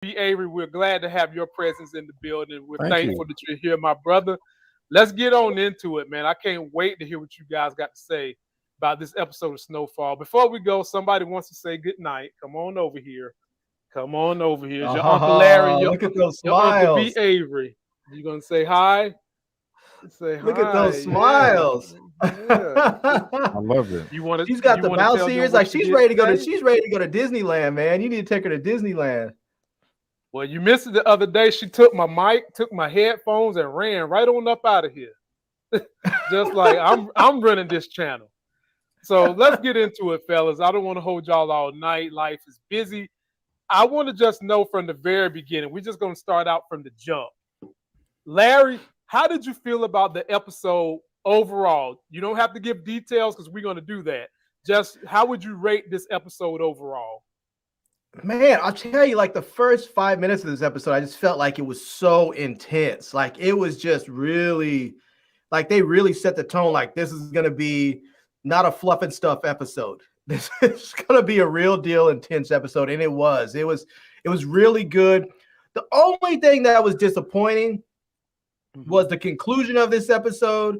B. Avery, we're glad to have your presence in the building. We're Thank thankful you. that you're here, my brother. Let's get on into it, man. I can't wait to hear what you guys got to say about this episode of Snowfall. Before we go, somebody wants to say good night. Come on over here. Come on over here. It's your Uncle Larry, Look at those your Uncle B. smiles. Avery. You gonna say hi? Say hi. Look at those Yeah. smiles. Yeah. I love it. You want to? She's got the bounce ears. Like she's ready to go to. Today? She's ready to go to Disneyland, man. You need to take her to Disneyland. Well, you missed it the other day. She took my mic, took my headphones, and ran right on up out of here. Just like I'm running this channel. So let's get into it, fellas. I don't want to hold y'all all night. Life is busy. I want to just know from the very beginning. We're just going to start out from the jump. Larry, how did you feel about the episode overall? You don't have to give details because we're going to do that. Just how would you rate this episode overall? Man, I'll tell you, like the first 5 minutes of this episode, I just felt like it was so intense. Like it was just really, like they really set the tone. Like this is going to be not a fluff and stuff episode. This is going to be a real deal intense episode. And it was really good. The only thing that was disappointing was the conclusion of this episode,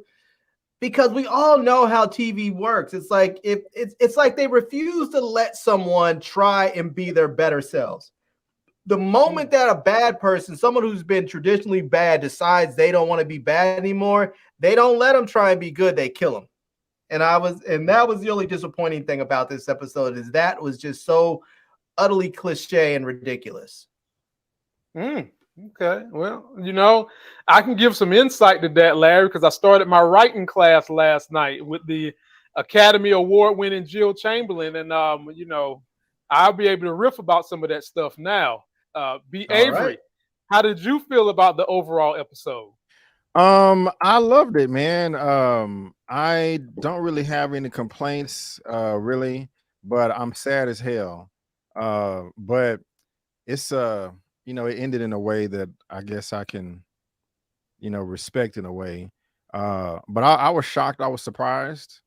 because we all know how TV works. It's like it's like they refuse to let someone try and be their better selves. The moment that a bad person, someone who's been traditionally bad, decides they don't want to be bad anymore, they don't let them try and be good. They kill them. And that was the only disappointing thing about this episode, is that was just so utterly cliche and ridiculous. Okay, well, you know, I can give some insight to that, Larry, because I started my writing class last night with the Academy Award-winning Jill Chamberlain, and you know, I'll be able to riff about some of that stuff now. B. Avery, right. How did you feel about the overall episode? I loved it, man. I don't really have any complaints, really, but I'm sad as hell. But it's you know, it ended in a way that I guess I can, you know, respect in a way. But I was shocked, I was surprised.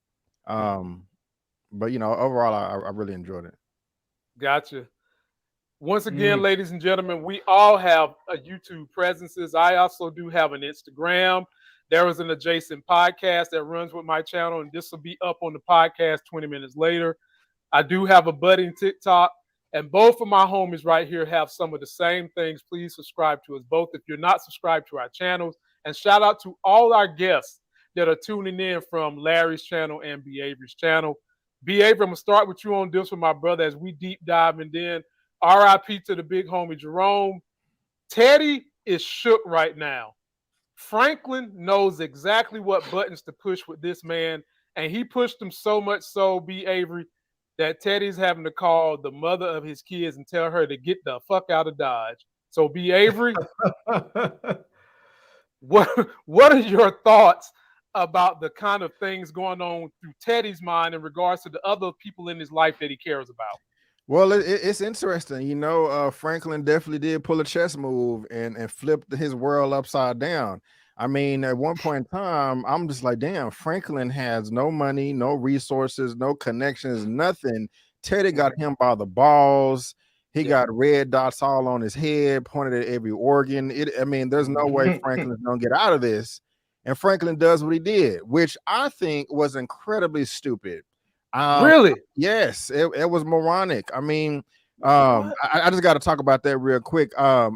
But you know, overall, I really enjoyed it. Gotcha. Once again, ladies and gentlemen, we all have a YouTube presences. I also do have an Instagram. There is an adjacent podcast that runs with my channel, and this will be up on the podcast 20 minutes later. I do have a budding TikTok, and both of my homies right here have some of the same things. Please subscribe to us both if you're not subscribed to our channels. And shout out to all our guests that are tuning in from Larry's channel and B. Avery's channel. B. Avery, I'm going to start with you on this with my brother as we deep dive, and then RIP to the big homie Jerome. Teddy is shook right now. Franklin knows exactly what buttons to push with this man, and he pushed him so much so, B. Avery, that Teddy's having to call the mother of his kids and tell her to get the fuck out of Dodge. So, B. Avery, what are your thoughts about the kind of things going on through Teddy's mind in regards to the other people in his life that he cares about? Well, it's interesting. You know, Franklin definitely did pull a chess move and flipped his world upside down. I mean, at one point in time, I'm just like, damn, Franklin has no money, no resources, no connections, nothing. Teddy got him by the balls. He got red dots all on his head, pointed at every organ. I mean, there's no way Franklin's going to get out of this. And Franklin does what he did, which I think was incredibly stupid. Really? Yes, it was moronic. I mean, I just got to talk about that real quick. I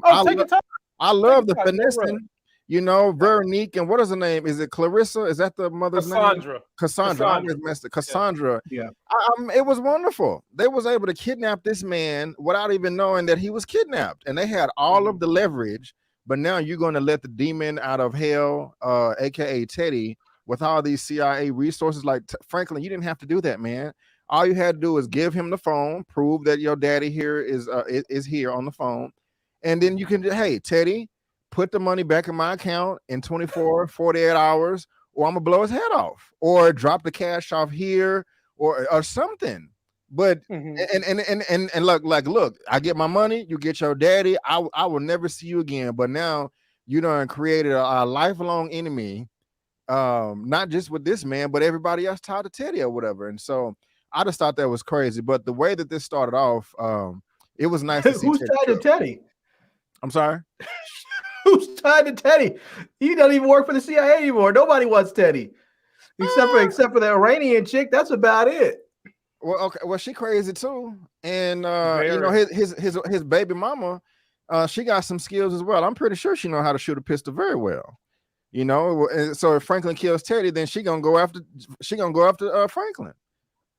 love the finessing, you know, Veronique, and what is her name? Is it Clarissa? Is that the mother's name? Cassandra. I always messed it. Cassandra. Yeah. It was wonderful. They was able to kidnap this man without even knowing that he was kidnapped, and they had all of the leverage. But now you're going to let the demon out of hell, aka Teddy, with all these CIA resources. Like, Franklin, you didn't have to do that, man. All you had to do is give him the phone, prove that your daddy here is here on the phone, and then you can, hey, Teddy, put the money back in my account in 24, 48 hours, or I'm gonna blow his head off, or drop the cash off here, or something. But and look, I get my money, you get your daddy. I will never see you again. But now you done created a lifelong enemy. Not just with this man, but everybody else tied to Teddy or whatever. And so I just thought that was crazy. But the way that this started off, it was nice to see. Who's tied to Teddy? I'm sorry. Who's tied to Teddy? He doesn't even work for the CIA anymore. Nobody wants Teddy, except for the Iranian chick. That's about it. Well, okay. Well, she crazy too, and Very. his baby mama, she got some skills as well. I'm pretty sure she know how to shoot a pistol very well. And so if Franklin kills Teddy, then she gonna go after Franklin.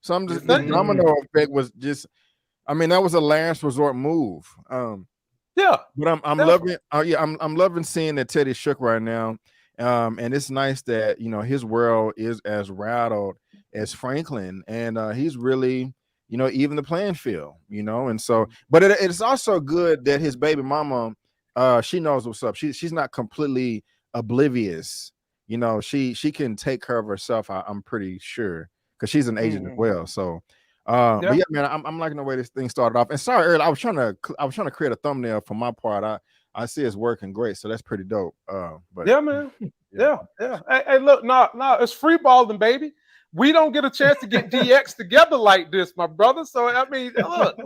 So I'm just the domino effect was just. I mean, that was a last resort move. Yeah, but I'm loving. I'm loving seeing that Teddy shook right now, and it's nice that his world is as rattled as Franklin, and he's really even the playing field. And so, but it's also good that his baby mama, she knows what's up. She's not completely oblivious. She can take care of herself. I'm pretty sure because she's an agent as well. So. But yeah, man, I'm liking the way this thing started off. And sorry, earlier, I was trying to create a thumbnail for my part. I see it's working great, so that's pretty dope. But yeah, man, yeah. Hey, look, no, it's free balling, baby. We don't get a chance to get DX together like this, my brother. So I mean, look,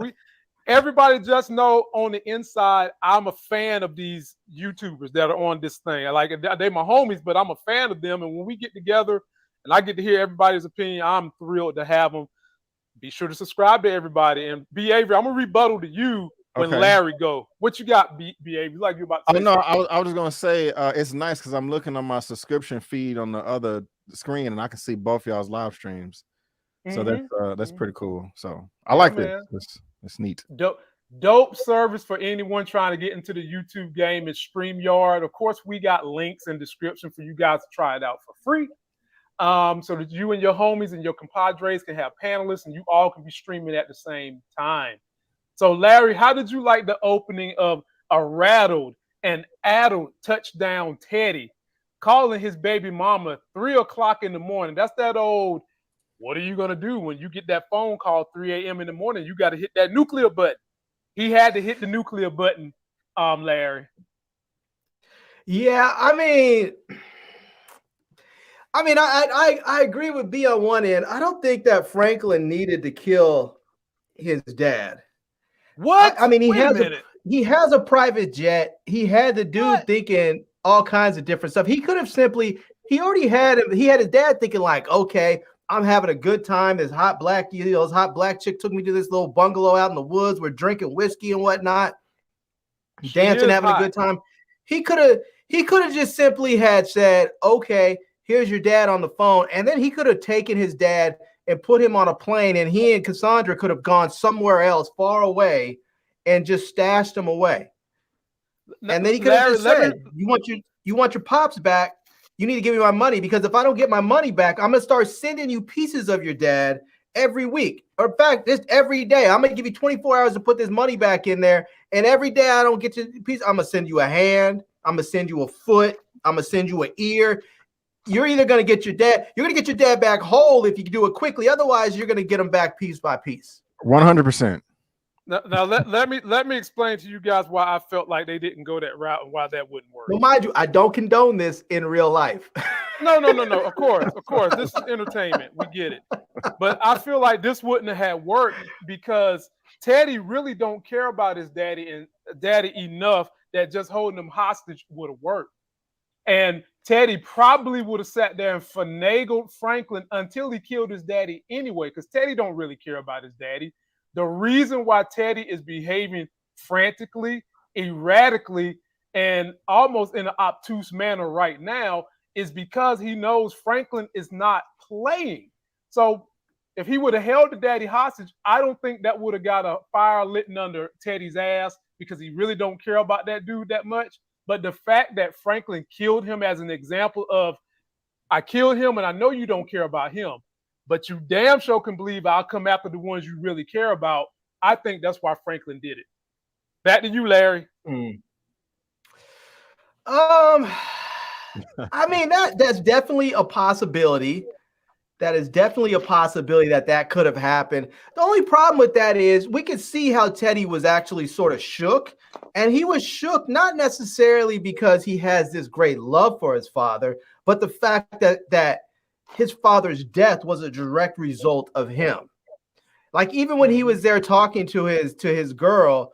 everybody just know on the inside, I'm a fan of these YouTubers that are on this thing. They my homies, but I'm a fan of them. And when we get together and I get to hear everybody's opinion, I'm thrilled to have them. Be sure to subscribe to everybody. And B. Avery, I'm gonna rebuttal to you when Larry go. What you got, B. Avery? Like you about to say? No, I was just gonna say it's nice because I'm looking on my subscription feed on the other screen and I can see both y'all's live streams. So that's pretty cool. So I like it. It's neat. Dope service for anyone trying to get into the YouTube game is StreamYard. Of course, we got links in description for you guys to try it out for free. So that you and your homies and your compadres can have panelists and you all can be streaming at the same time. So, Larry, how did you like the opening of a rattled and addled touchdown Teddy calling his baby mama 3 o'clock in the morning? That's that old, what are you going to do when you get that phone call 3 a.m. in the morning? You got to hit that nuclear button. He had to hit the nuclear button, Larry. Yeah, I mean, I agree with B on one end. I don't think that Franklin needed to kill his dad. What? I mean, he has a private jet. He had the dude thinking all kinds of different stuff. He could have he had his dad thinking like, okay, I'm having a good time. This hot black chick took me to this little bungalow out in the woods. We're drinking whiskey and whatnot, dancing, having a good time. He could have just simply had said, okay, here's your dad on the phone. And then he could have taken his dad and put him on a plane, and he and Cassandra could have gone somewhere else far away and just stashed him away. And then he could have just said, you want your pops back, you need to give me my money, because if I don't get my money back, I'm going to start sending you pieces of your dad every week. Or in fact, just every day. I'm going to give you 24 hours to put this money back in there. And every day I don't get your piece, I'm going to send you a hand. I'm going to send you a foot. I'm going to send you an ear. You're either going to get your dad back whole if you do it quickly. Otherwise, you're going to get him back piece by piece. 100%. Now let me explain to you guys why I felt like they didn't go that route and why that wouldn't work. Well, mind you, I don't condone this in real life. No. Of course. This is entertainment. We get it. But I feel like this wouldn't have had worked because Teddy really don't care about his daddy enough that just holding him hostage would have worked. And Teddy probably would have sat there and finagled Franklin until he killed his daddy anyway, because Teddy don't really care about his daddy. The reason why Teddy is behaving frantically, erratically, and almost in an obtuse manner right now is because he knows Franklin is not playing. So if he would have held the daddy hostage, I don't think that would have got a fire lit under Teddy's ass because he really don't care about that dude that much. But the fact that Franklin killed him as an example of, I killed him and I know you don't care about him, but you damn sure can believe I'll come after the ones you really care about. I think that's why Franklin did it. Back to you, Larry. I mean, that's definitely a possibility. That is definitely a possibility that could have happened. The only problem with that is we could see how Teddy was actually sort of shook. And he was shook not necessarily because he has this great love for his father, but the fact that his father's death was a direct result of him. Like even when he was there talking to his girl,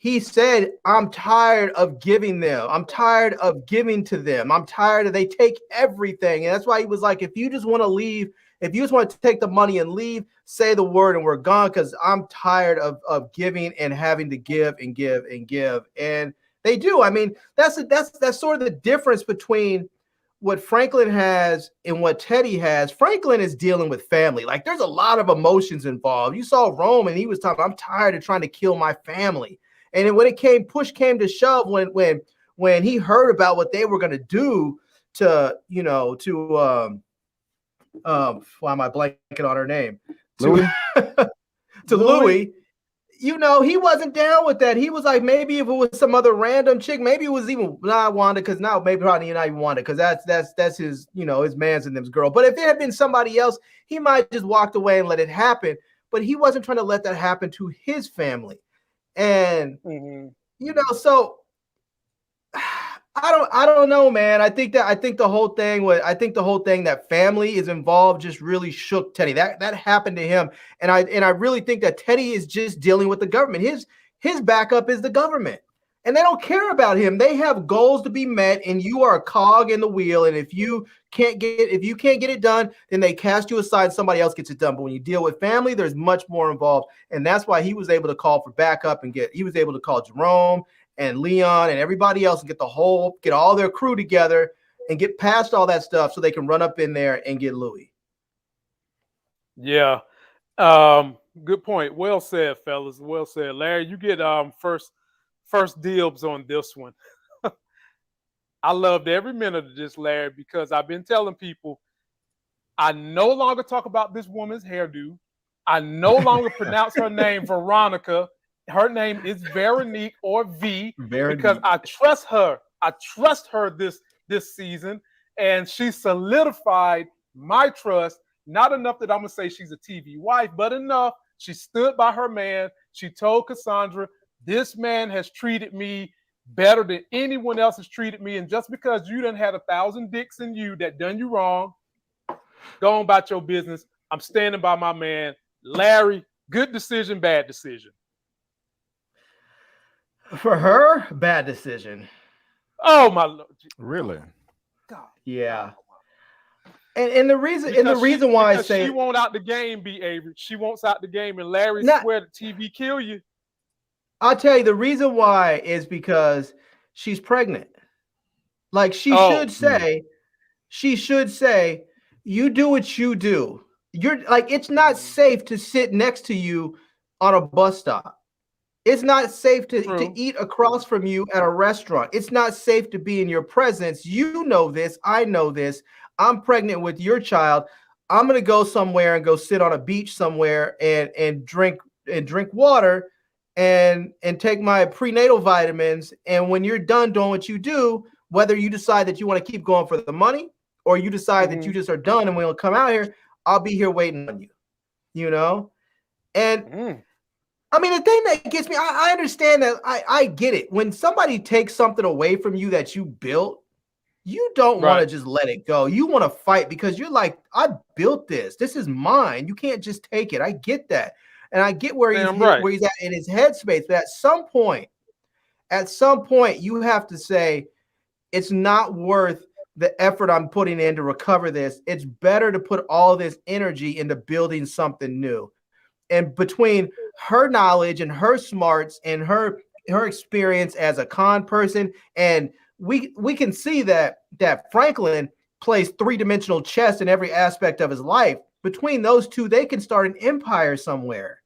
he said, I'm tired of giving them. I'm tired of giving to them. I'm tired of they take everything. And that's why he was like, if you just want to leave, if you just want to take the money and leave, say the word and we're gone, because I'm tired of giving and having to give and give and give. And they do. I mean, that's sort of the difference between what Franklin has and what Teddy has. Franklin is dealing with family. Like, there's a lot of emotions involved. You saw Rome and he was talking, I'm tired of trying to kill my family. And then when push came to shove, when he heard about what they were going to do to, why am I blanking on her name? Louie? To Louie, he wasn't down with that. He was like, maybe if it was some other random chick, maybe it was even not Wanda, because now maybe probably not even Wanda, because that's his, his man's and them's girl. But if it had been somebody else, he might just walked away and let it happen. But he wasn't trying to let that happen to his family. And so I don't know, man. I think the whole thing that family is involved just really shook Teddy. That happened to him, and I really think that Teddy is just dealing with the government. His backup is the government, and they don't care about him. They have goals to be met, and you are a cog in the wheel. And if you can't get it done, then they cast you aside and somebody else gets it done. But when you deal with family, there's much more involved, and that's why he was able to call for backup and he was able to call Jerome and Leon and everybody else and get all their crew together and get past all that stuff so they can run up in there and get Louie. Yeah. Good point. Well said, fellas. Well said. Larry, you get first dibs on this one. I loved every minute of this, Larry, because I've been telling people I no longer talk about this woman's hairdo. I no longer pronounce her name Veronica. Her name is Veronique or V, because I trust her. I trust her this season, and she solidified my trust. Not enough that I'm going to say she's a TV wife, but enough. She stood by her man. She told Cassandra, this man has treated me better than anyone else has treated me. And just because you done had 1,000 dicks in you that done you wrong, go on about your business. I'm standing by my man. Larry, good decision, bad decision. For her, bad decision. Oh my Lord! Really? God. Yeah. And the reason why I say she won't out the game, B. Avery. She wants out the game, and Larry swear the TV kill you. I'll tell you the reason why is because she's pregnant. Like she should say, you do what you do. You're like, it's not safe to sit next to you on a bus stop. It's not safe to eat across from you at a restaurant. It's not safe to be in your presence. You know this. I know this. I'm pregnant with your child. I'm going to go somewhere and go sit on a beach somewhere and drink water and take my prenatal vitamins. And when you're done doing what you do, whether you decide that you want to keep going for the money or you decide that you just are done and we'll come out here, I'll be here waiting on you, And I mean, the thing that gets me, I understand that. I get it. When somebody takes something away from you that you built, you don't want to just let it go. You want to fight because you're like, I built this. This is mine. You can't just take it. I get that. And I get where he's at in his headspace. But at some point, you have to say, it's not worth the effort I'm putting in to recover this. It's better to put all this energy into building something new. And between her knowledge and her smarts and her experience as a con person, and we can see that Franklin plays three-dimensional chess in every aspect of his life. Between those two, they can start an empire somewhere.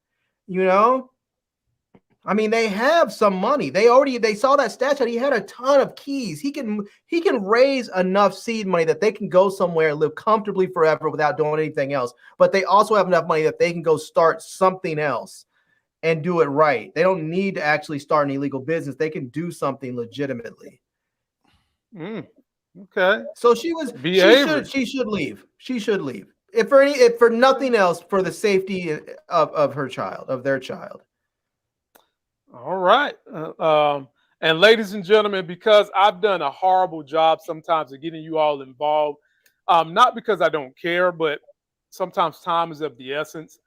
I mean, they have some money. They saw that statue. He had a ton of keys. He can raise enough seed money that they can go somewhere and live comfortably forever without doing anything else. But they also have enough money that they can go start something else and do it right. They don't need to actually start an illegal business. They can do something legitimately. Okay. So she should leave. She should leave. If for nothing else, for the safety of her child, of their child. All right. And ladies and gentlemen, because I've done a horrible job sometimes of getting you all involved, not because I don't care, but sometimes time is of the essence.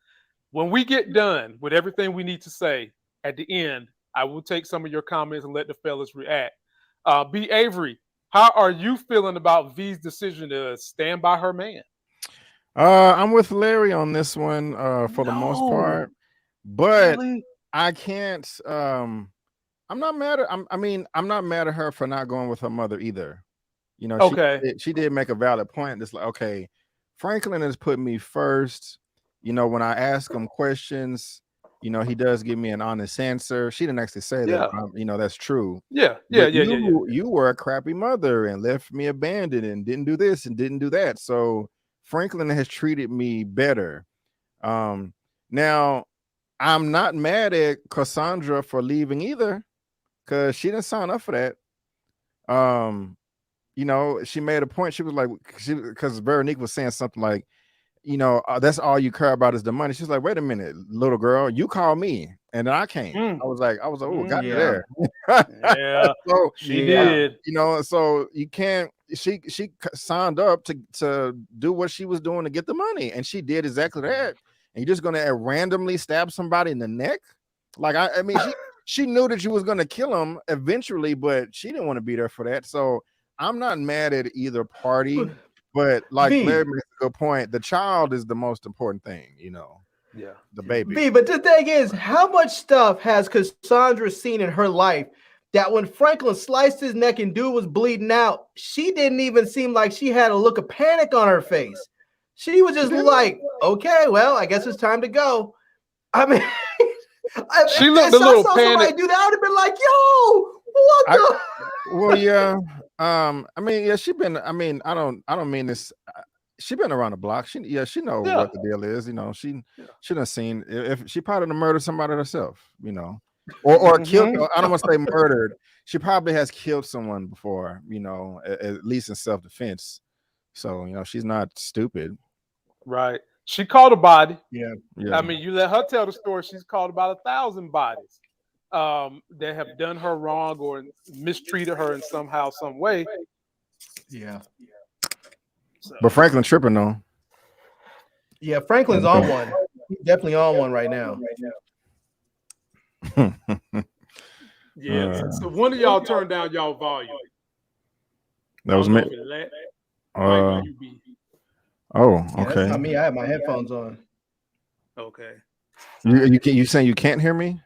When we get done with everything we need to say at the end, I will take some of your comments and let the fellas react. B. Avery, how are you feeling about V's decision to stand by her man? I'm with Larry on this one for the most part, but Really? I can't. I'm not mad at. I'm not mad at her for not going with her mother either. You know, she did make a valid point. It's like, okay, Franklin has put me first. You know, when I ask him questions, you know, he does give me an honest answer. She didn't actually say that. You know, that's true. Yeah. You were a crappy mother and left me abandoned and didn't do this and didn't do that. So Franklin has treated me better. Now I'm not mad at Cassandra for leaving either, because she didn't sign up for that. You know, she made a point. She was like, because Veronique was saying something like, you know, that's all you care about is the money. She's like, wait a minute, little girl, you called me and then I came. I was like, oh, got you there. Yeah, so she did. You know, so you can't. She signed up to do what she was doing to get the money, and she did exactly that. And you're just gonna randomly stab somebody in the neck? Like, I mean, she knew that you was gonna kill him eventually, but she didn't want to be there for that. So I'm not mad at either party. But like Larry makes a good point, the child is the most important thing, you know. Yeah, the baby. B, but the thing is, how much stuff has Cassandra seen in her life that when Franklin sliced his neck and dude was bleeding out, she didn't even seem like she had a look of panic on her face. She was just like, okay, well, I guess it's time to go. I mean, she looked a little panicked. Do that, I would have been like, yo, what the? Well, yeah. I mean, yeah, I don't mean this. She been around the block. She know what the deal is. You know, she should have seen if she probably murdered somebody herself. You know, or killed. I don't want to say murdered. She probably has killed someone before. You know, at least in self-defense. So you know, she's not stupid. Right. She caught a body. Yeah. I mean, you let her tell the story. She's caught about 1,000 bodies that have done her wrong or mistreated her in somehow, some way. Yeah. So. But Franklin tripping though. Yeah, Franklin's on one. He's definitely on one right now. Yeah. So one of y'all turned down y'all volume. That was me. Oh, okay. That's not me. I have my headphones on. Okay. You saying you can't hear me?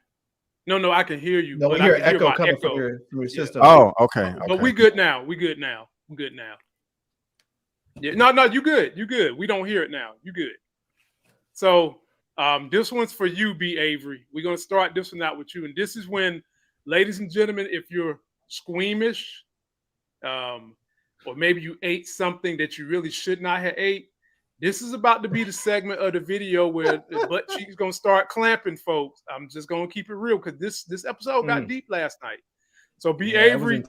No, I can hear you. No, we hear echo coming from your system. Oh, okay. But we good now. We good now. Yeah, no, you good. You good. We don't hear it now. You good. So this one's for you, B. Avery. We're gonna start this one out with you. And this is when, ladies and gentlemen, if you're squeamish, or maybe you ate something that you really should not have ate, this is about to be the segment of the video where the butt cheek's gonna start clamping, folks. I'm just gonna keep it real because this episode got deep last night. So B. Avery,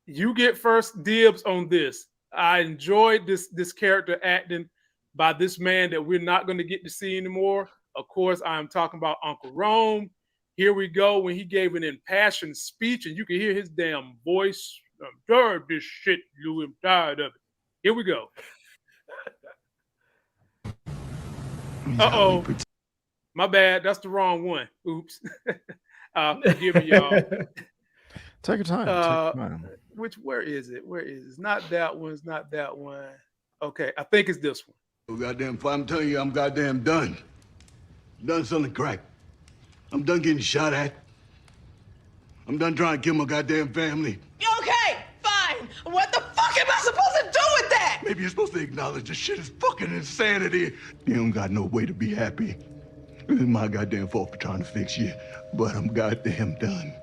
you get first dibs on this. I enjoyed this character acting by this man that we're not going to get to see anymore. Of course, I'm talking about Uncle Rome. Here we go when he gave an impassioned speech, and you can hear his damn voice. I'm tired of this shit, Louie. I'm tired of it. Here we go. Uh-oh. My bad. That's the wrong one. Oops. Forgive me, y'all. Take your time. Where is it? It's not that one. It's not that one. Okay, I think it's this one. Oh, goddamn, I'm telling you, I'm goddamn done. Done selling crack. I'm done getting shot at. I'm done trying to kill my goddamn family. Okay, fine. What the fuck am I supposed to do with that? Maybe you're supposed to acknowledge this shit is fucking insanity. You don't got no way to be happy. It's my goddamn fault for trying to fix you, but I'm goddamn done.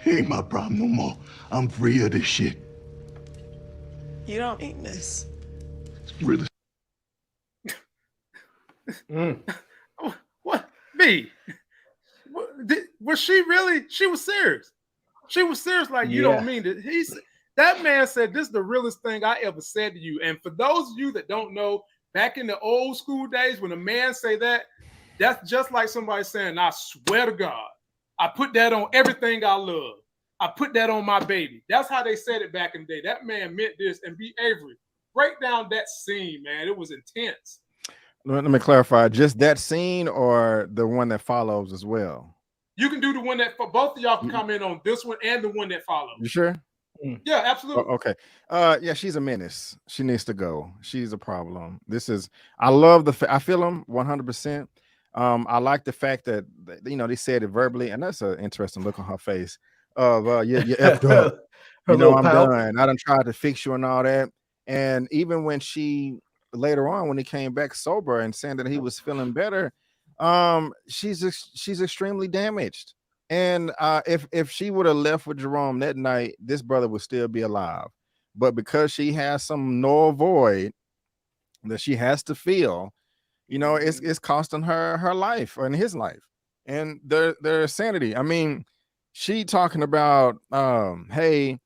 Ain't my problem no more. I'm free of this shit. You don't mean this. It's really. What? B? Was she really? She was serious. She was serious. Like, you don't mean it. That man said, this is the realest thing I ever said to you. And for those of you that don't know, back in the old school days, when a man say that, that's just like somebody saying, I swear to God, I put that on everything I love. I put that on my baby. That's how they said it back in the day. That man meant this. And B. Avery, break down that scene, man. It was intense. Let me clarify. Just that scene or the one that follows as well? You can do the one that for both of y'all can comment on this one and the one that follows. You sure? Yeah, absolutely. Okay. Yeah, she's a menace. She needs to go. She's a problem. I love I feel them 100%. I like the fact that they said it verbally, and that's an interesting look on her face of you effed up. I'm done. I done tried to fix you and all that. And even when later on, when he came back sober and saying that he was feeling better, she's extremely damaged. And if she would have left with Jerome that night, this brother would still be alive. But because she has some null void that she has to fill, it's costing her life and his life and their sanity. I mean, she talking about hey,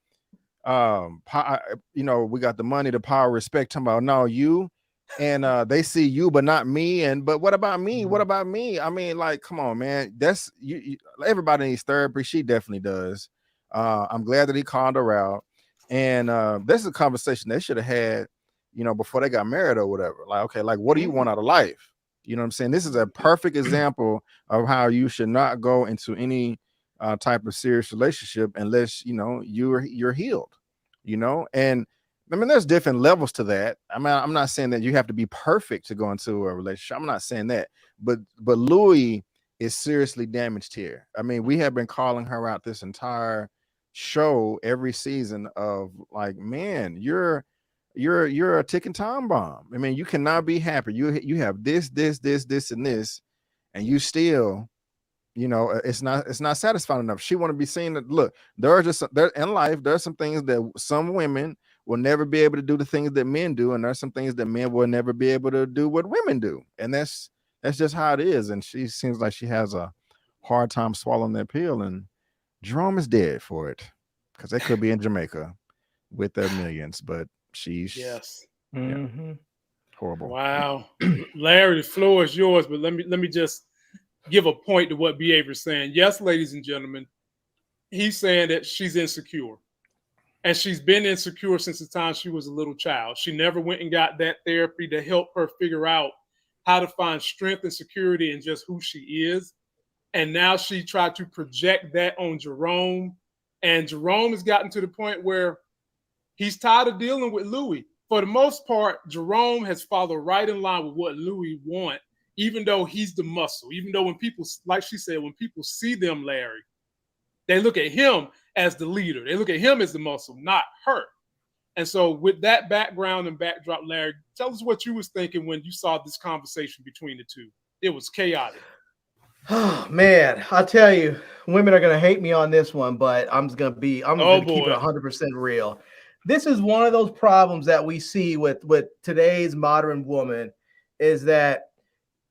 we got the money, the power, respect. Talking about no, you and they see you but not me. But what about me? What about me? I mean, like, come on, man. That's you everybody needs therapy. She definitely does. I'm glad that he called her out, and this is a conversation they should have had before they got married or whatever. Like, okay, like, what do you want out of life? You know what I'm saying? This is a perfect example of how you should not go into any type of serious relationship unless you're healed, and I mean, there's different levels to that. I mean, I'm not saying that you have to be perfect to go into a relationship. I'm not saying that, but Louie is seriously damaged here. I mean, we have been calling her out this entire show, every season, of like, man, you're a ticking time bomb. I mean, you cannot be happy. You have this, and this, and you still, it's not satisfying enough. She want to be seen that, look, there in life, there are some things that some women will never be able to do the things that men do, and there's some things that men will never be able to do what women do, and that's just how it is. And she seems like she has a hard time swallowing that pill, and Jerome is dead for it because they could be in Jamaica with their millions, but she's horrible. Wow. Larry, the floor is yours, but let me just give a point to what Beaver's saying. Yes, ladies and gentlemen, he's saying that she's insecure. And she's been insecure since the time she was a little child. She never went and got that therapy to help her figure out how to find strength and security in just who she is. And now she tried to project that on Jerome. And Jerome has gotten to the point where he's tired of dealing with Louie. For the most part, Jerome has followed right in line with what Louie wants, even though he's the muscle. Even though when people, like she said, when people see them, Larry, they look at him as the leader. They look at him as the muscle, not her. And so with that background and backdrop, Larry, tell us what you was thinking when you saw this conversation between the two. It was chaotic. Oh, man, I'll tell you, women are going to hate me on this one, but I'm going to keep it 100% real. This is one of those problems that we see with today's modern woman, is that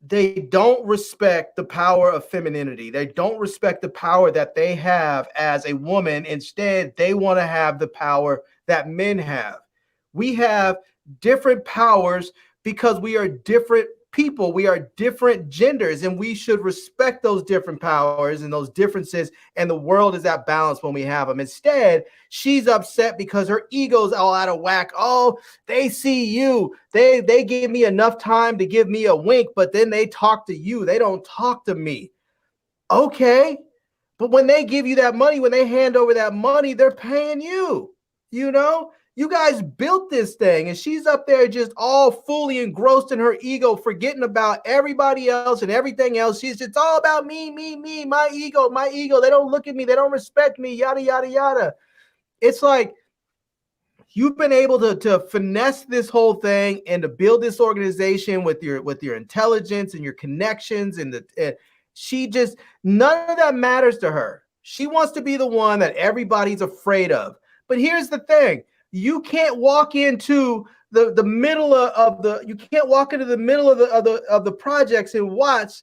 they don't respect the power of femininity. They don't respect the power that they have as a woman. Instead, they want to have the power that men have. We have different powers because we are different people. We are different genders, and we should respect those different powers and those differences. And the world is at balance when we have them. Instead, she's upset because her ego's all out of whack. Oh, they see you. They give me enough time to give me a wink, but then they talk to you. They don't talk to me. Okay. But when they give you that money, when they hand over that money, they're paying you. You guys built this thing, and she's up there just all fully engrossed in her ego, forgetting about everybody else and everything else. It's all about me, my ego. They don't look at me. They don't respect me, yada, yada, yada. It's like you've been able to finesse this whole thing and to build this organization with your intelligence and your connections. And she just, none of that matters to her. She wants to be the one that everybody's afraid of. But here's the thing. You can't walk into the middle of the projects and watch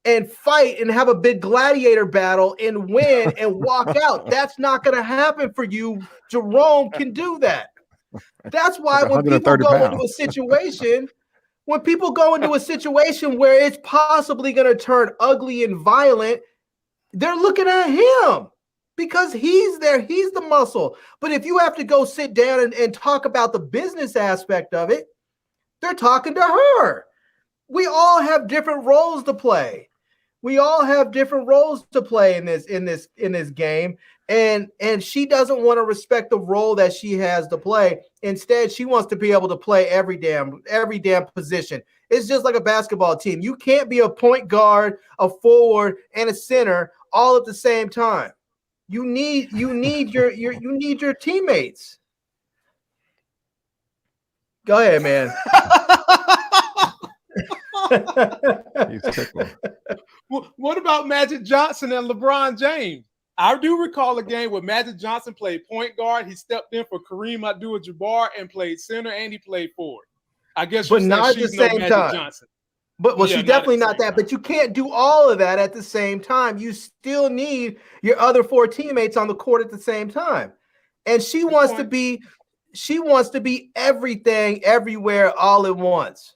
and fight and have a big gladiator battle and win and walk out. That's not going to happen for you. Jerome can do that. That's why when people go into a situation, where it's possibly going to turn ugly and violent, they're looking at him. Because he's there, he's the muscle. But if you have to go sit down and talk about the business aspect of it, they're talking to her. We all have different roles to play. We all have different roles to play in this game. And she doesn't want to respect the role that she has to play. Instead, she wants to be able to play every damn position. It's just like a basketball team. You can't be a point guard, a forward, and a center all at the same time. You need your teammates. Go ahead, man. He's tickled. What about Magic Johnson and LeBron James? I do recall a game where Magic Johnson played point guard. He stepped in for Kareem Abdul-Jabbar and played center, and he played forward. I guess, but not at the same time. Johnson. But she's definitely not that. But you can't do all of that at the same time. You still need your other 4 teammates on the court at the same time. And she wants to be everything, everywhere, all at once.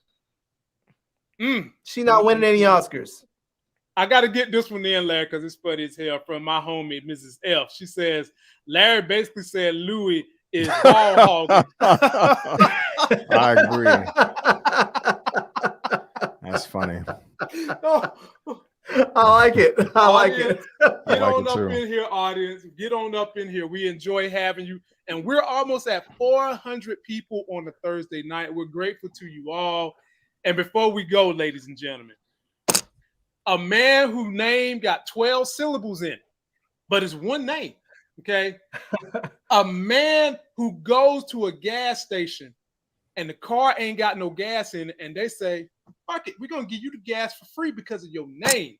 She's not winning any Oscars. I got to get this one in, Larry, because it's funny as hell, from my homie, Mrs. F. She says, Larry basically said Louie is ball hogging. I agree. That's funny. I like it. I like it. Get on up in here, audience. Get on up in here. We enjoy having you. And we're almost at 400 people on a Thursday night. We're grateful to you all. And before we go, ladies and gentlemen, a man whose name got 12 syllables in it, but it's one name, okay? A man who goes to a gas station and the car ain't got no gas in it, and they say, fuck it, we're going to give you the gas for free because of your name.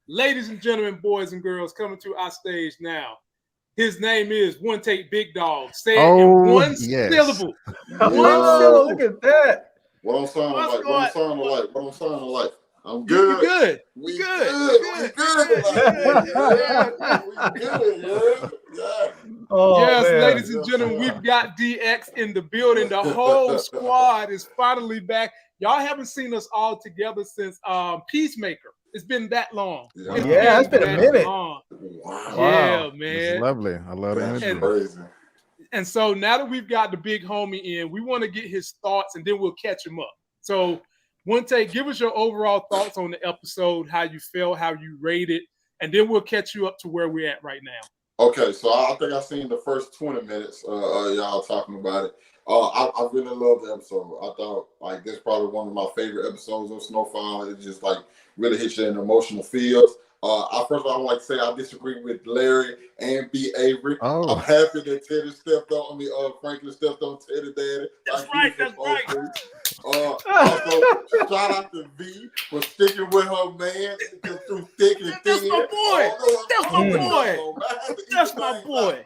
Ladies and gentlemen, boys and girls, coming to our stage now. His name is OneTakeBigDog. Say it in one syllable. One syllable. Look at that. What I'm sounding like? What I'm sounding like? What I'm sounding like? I'm good. You good. We good. We good. Yeah. Oh, yes, man. Ladies and gentlemen, we've got DX in the building. The whole squad is finally back. Y'all haven't seen us all together since Peacemaker. It's been that long. Yeah, it's been a minute. Wow. Yeah, man. It's lovely. I love the energy. Crazy. And so now that we've got the big homie in, we want to get his thoughts, and then we'll catch him up. So, One Take, give us your overall thoughts on the episode, how you felt, how you rated, and then we'll catch you up to where we're at right now. Okay, so I think I've seen the first 20 minutes, y'all talking about it. I really love the episode. I thought, like, this is probably one of my favorite episodes of Snowfall. It just, like, really hits you in emotional feels. First of all, I would like to say I disagree with Larry and B. Avery. I'm happy that Teddy stepped on me. Franklin stepped on Teddy Daddy. That's right. That's right. Also, shout out to V for sticking with her man through thick and thin. That's my boy. That's my boy. That's my boy.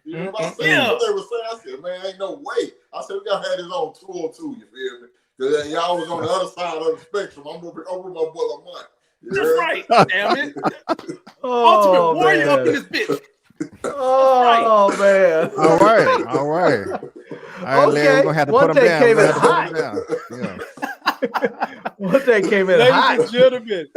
You know what I'm saying? What they were saying, I said, man, ain't no way. I said, we got to have his own tour too. You feel me? Because y'all was on the other side of the spectrum. I'm over my boy Lamont. That's right. Damn it. Ultimate warrior up in this bitch. Oh, man. All right. All right, Larry, we're going to have to put him down. Came in hot. One day came in hot. Ladies and gentlemen,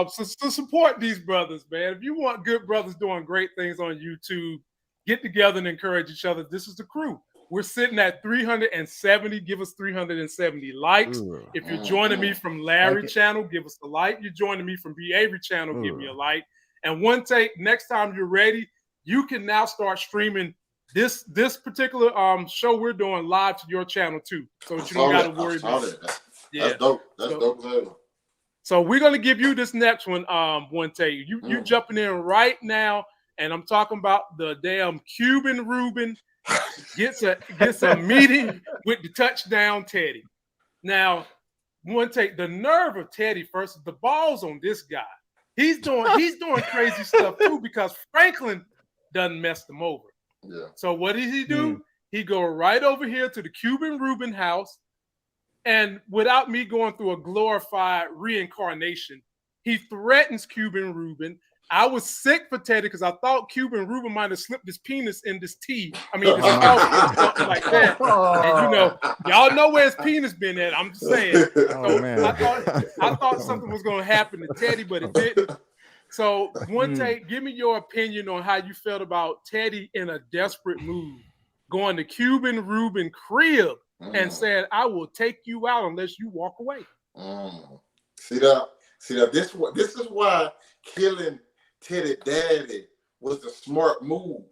so support these brothers, man. If you want good brothers doing great things on YouTube, get together and encourage each other. This is the crew. We're sitting at 370. Give us 370 likes. If you're joining me from Larry channel, give us a like. You're joining me from B. Avery channel, give me a like. And One Take, next time you're ready, you can now start streaming this particular show we're doing live to your channel too. So that you don't got to worry about it. That's dope. That's dope as hell. So we're gonna give you this next one, One Take. You jumping in right now, and I'm talking about the damn Cuban Ruben gets a meeting with the touchdown Teddy. Now, One Take, the nerve of Teddy first, the ball's on this guy. He's doing crazy stuff too because Franklin doesn't mess them over. Yeah. So what did he do? He go right over here to the Cuban Ruben house, and without me going through a glorified reincarnation, he threatens Cuban Ruben. I was sick for Teddy because I thought Cuban Ruben might have slipped his penis in this tea. I mean, this something like that. And y'all know where his penis been at. I'm just saying. So man. I thought something was going to happen to Teddy, but it didn't. So, One Take, give me your opinion on how you felt about Teddy in a desperate move, going to Cuban Ruben crib and saying, "I will take you out unless you walk away." See that? See that this is why killing Teddy Daddy was the smart move.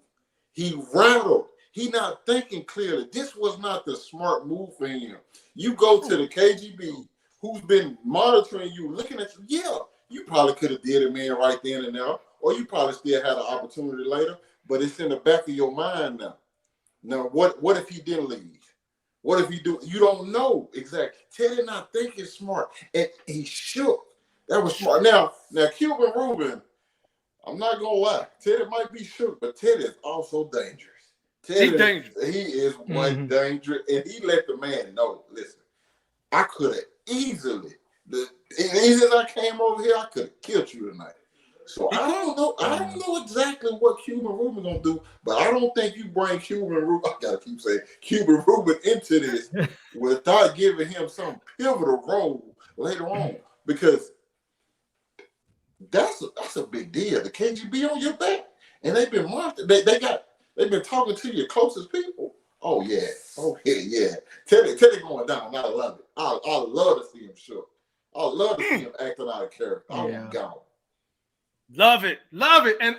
He rattled. He not thinking clearly. This was not the smart move for him. You go to the KGB, who's been monitoring you, looking at you. Yeah, you probably could have did it, man, right then and there, or you probably still had an opportunity later. But it's in the back of your mind now. Now, what if he didn't leave? What if he do? You don't know exactly. Teddy not thinking smart, and he shook. That was smart. Now, Cuban Ruben, I'm not gonna lie. Teddy might be shook, but Teddy is also dangerous. Teddy, dangerous. He is one dangerous, and he let the man know. Listen, I could have easily, as easy as I came over here, I could have killed you tonight. So I don't know. I don't know exactly what Cuban Ruben gonna do, but I don't think you bring Cuban Ruben. I gotta keep saying Cuban Ruben into this without giving him some pivotal role later on, because that's a big deal. The KGB on your back, and they've been monitored. They've been talking to your closest people. Oh yeah. Teddy going down. I love it. I love to see him shook. I love to see him acting out of character. Oh my God. Love it. And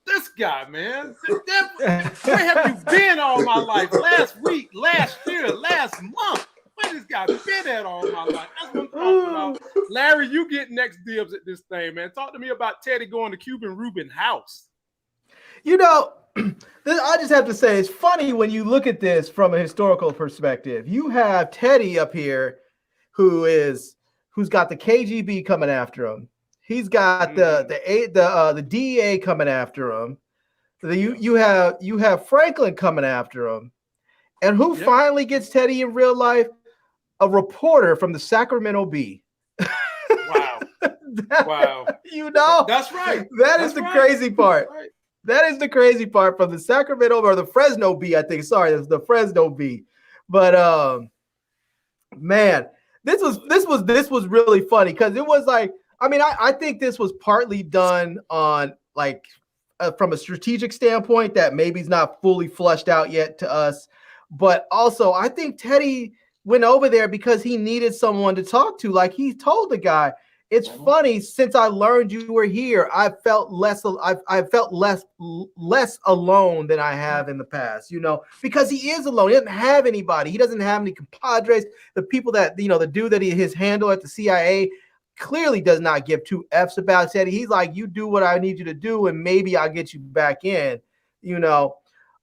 this guy, man, where have you been all my life? Last week, last year, last month. Where this guy been at all my life? That's what I'm talking about. Larry, you get next dibs at this thing, man. Talk to me about Teddy going to Cuban Ruben house. You know, I just have to say, it's funny when you look at this from a historical perspective. You have Teddy up here who's got the KGB coming after him. He's got the DEA coming after him. You have Franklin coming after him. And who finally gets Teddy in real life? A reporter from the Sacramento Bee. Wow. Wow. You know? That's right. That's the crazy part. Right. That is the crazy part from the Sacramento or the Fresno Bee, I think. Sorry, it's the Fresno Bee. But man, this was really funny because it was like, I mean, I think this was partly done on like from a strategic standpoint that maybe is not fully flushed out yet to us. But also, I think Teddy went over there because he needed someone to talk to. Like he told the guy, it's funny, since I learned you were here, I felt less alone than I have in the past, you know, because he is alone. He doesn't have anybody. He doesn't have any compadres. The people that, you know, the dude that his handle at the CIA clearly does not give two F's about Teddy. He's like, you do what I need you to do, and maybe I'll get you back in, you know.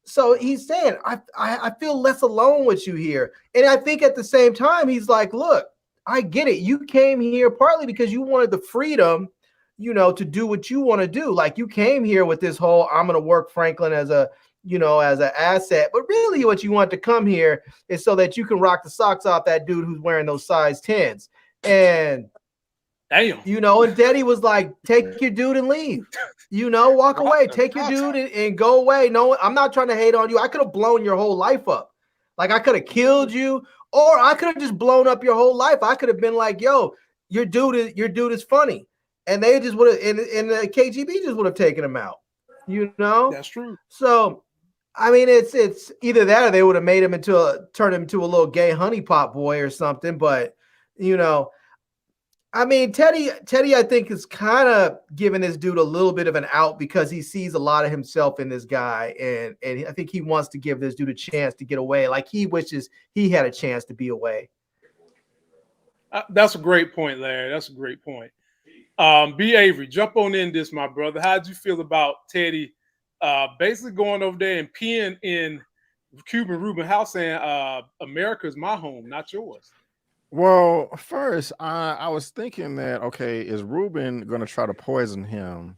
So he's saying, I feel less alone with you here. And I think at the same time, he's like, look, I get it. You came here partly because you wanted the freedom, you know, to do what you want to do. Like you came here with this whole, I'm going to work Franklin as a, you know, as an asset. But really what you want to come here is so that you can rock the socks off that dude who's wearing those size 10s. And, damn, you know, and Teddy was like, take your dude and leave, you know, walk away, take your dude and go away. No, I'm not trying to hate on you. I could have blown your whole life up. Like I could have killed you. Or I could have just blown up your whole life. I could have been like, yo, your dude is funny. And they just would have, and the KGB just would have taken him out. You know? That's true. So, I mean, it's either that or they would have made him turned him into a little gay honeypot boy or something. But, you know, I mean, Teddy, I think, is kind of giving this dude a little bit of an out because he sees a lot of himself in this guy. And I think he wants to give this dude a chance to get away. Like he wishes he had a chance to be away. That's a great point, Larry. That's a great point. B. Avery, jump on in this, my brother. How'd you feel about Teddy basically going over there and peeing in Cuban Ruben house saying, America's my home, not yours? Well, first, I was thinking that, okay, is Ruben going to try to poison him,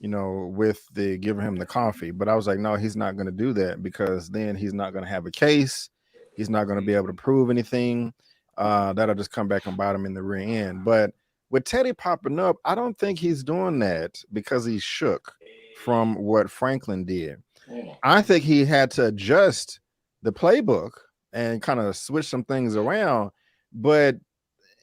you know, with giving him the coffee? But I was like, no, he's not going to do that because then he's not going to have a case. He's not going to be able to prove anything. That'll just come back and bite him in the rear end. But with Teddy popping up, I don't think he's doing that because he's shook from what Franklin did. I think he had to adjust the playbook and kind of switch some things around. But,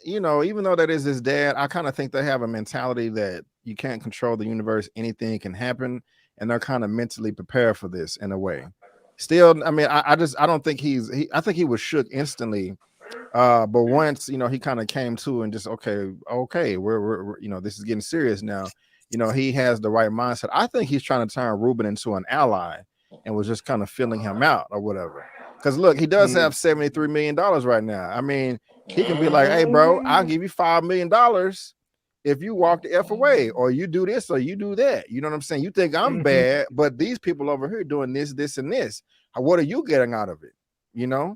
you know, even though that is his dad, I kind of think they have a mentality that you can't control the universe. Anything can happen. And they're kind of mentally prepared for this in a way. Still, I mean, I don't think I think he was shook instantly But once he kind of came to and just okay, we're this is getting serious now. He has the right mindset. I think he's trying to turn Ruben into an ally and was just kind of filling him out or whatever. Because look, he does have $73 million right now. I mean, he can be like, hey, bro, I'll give you $5 million if you walk the F away, or you do this, or you do that. You know what I'm saying? You think I'm bad, but these people over here doing this, this, and this. What are you getting out of it? Yeah.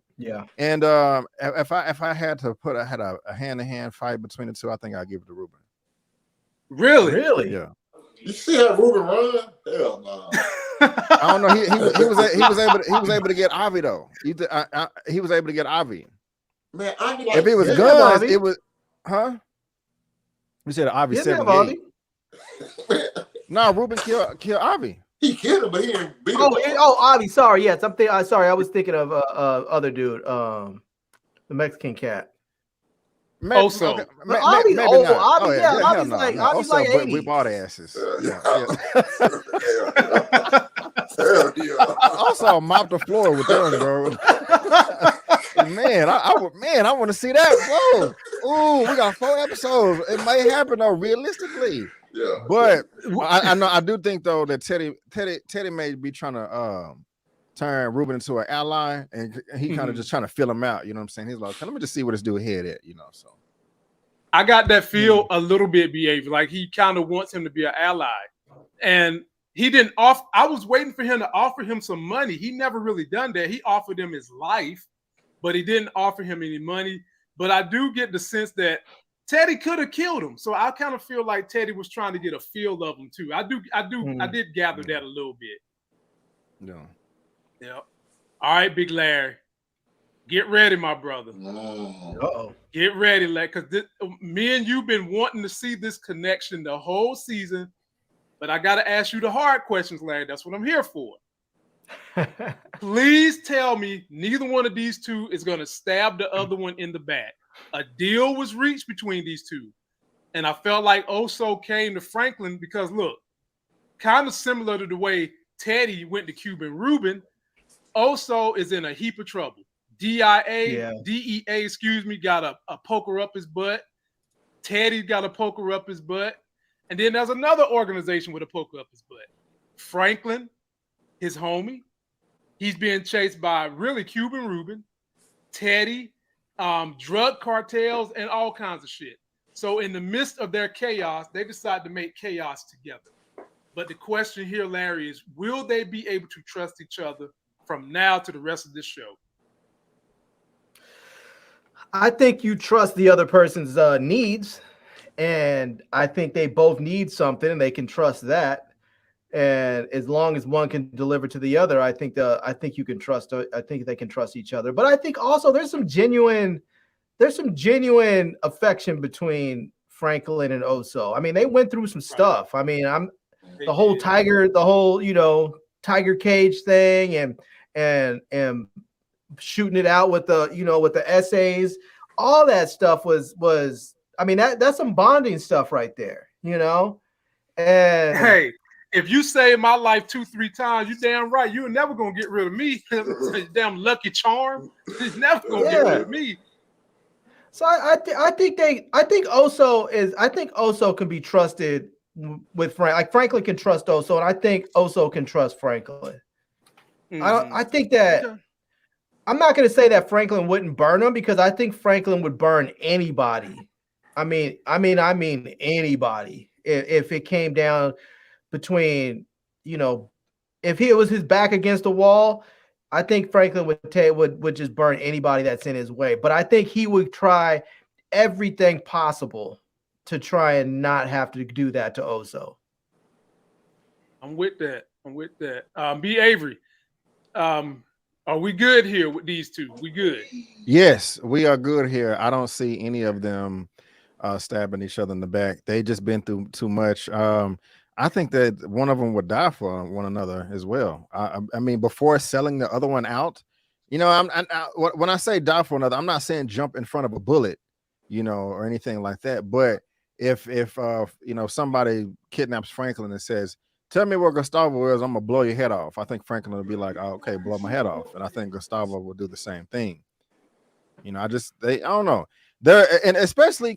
And if I had to put a hand-to-hand fight between the two, I think I'd give it to Ruben. Really? Yeah. You see how Ruben run? Hell no. I don't know. He was able to get Avi though. He was able to get Avi. Man, I like, if it was guns, it was You said Avi 78. No, Ruben killed Avi. He killed him, but he didn't beat him. Avi. Sorry, yes. Sorry, I was thinking of other dude, the Mexican cat. Avi's like 80. We bought asses. Yeah. Also mopped the floor with them, bro. I want to see that. Whoa. Ooh, we got 4 episodes. It may happen though, realistically. Yeah. But I do think though that Teddy may be trying to turn Ruben into an ally, and he kind of just trying to fill him out. You know what I'm saying? He's like, let me just see what this dude head at. So I got that feel a little bit, behavior. Like he kind of wants him to be an ally, and he didn't offer. I was waiting for him to offer him some money. He never really done that. He offered him his life, but he didn't offer him any money. But I do get the sense that Teddy could have killed him. So I kind of feel like Teddy was trying to get a feel of him too. I did gather that a little bit. No. Yeah. All right, Big Larry. Get ready, my brother. Uh-oh. Get ready, Larry, because me and you've been wanting to see this connection the whole season. But I got to ask you the hard questions, Larry. That's what I'm here for. Please tell me neither one of these two is going to stab the other one in the back. A deal was reached between these two. And I felt like Oso came to Franklin because, look, kind of similar to the way Teddy went to Cuban Ruben, Oso is in a heap of trouble. DEA, got a poker up his butt. Teddy got a poker up his butt. And then there's another organization with a poker up his butt. Franklin, his homie, he's being chased by really Cuban Ruben, Teddy, drug cartels, and all kinds of shit. So in the midst of their chaos, they decide to make chaos together. But the question here, Larry, is will they be able to trust each other from now to the rest of this show? I think you trust the other person's needs, and I think they both need something, and they can trust that. And as long as one can deliver to the other, I think you can trust. I think they can trust each other. But I think also there's some genuine affection between Franklin and Oso. I mean, they went through some stuff. I mean, the whole tiger cage thing, and shooting it out with the essays. All that stuff was. I mean, that's some bonding stuff right there. And hey. If you save my life 2-3 times, you damn right. You're never gonna get rid of me. Damn Lucky Charm. You're never gonna get rid of me. So I think Oso can be trusted with Frank. Like Franklin can trust Oso, and I think Oso can trust Franklin. I think that I'm not gonna say that Franklin wouldn't burn him, because I think Franklin would burn anybody. I mean anybody if it came down between, if it was his back against the wall, I think Franklin would just burn anybody that's in his way. But I think he would try everything possible to try and not have to do that to Oso. I'm with that. B. Avery, are we good here with these two? We good? Yes, we are good here. I don't see any of them stabbing each other in the back. They just been through too much. I think that one of them would die for one another as well. I mean, before selling the other one out, when I say die for another, I'm not saying jump in front of a bullet, or anything like that. But if somebody kidnaps Franklin and says, "Tell me where Gustavo is, I'm gonna blow your head off," I think Franklin will be like, "Oh, okay, blow my head off," and I think Gustavo will do the same thing. You know, I don't know. There and especially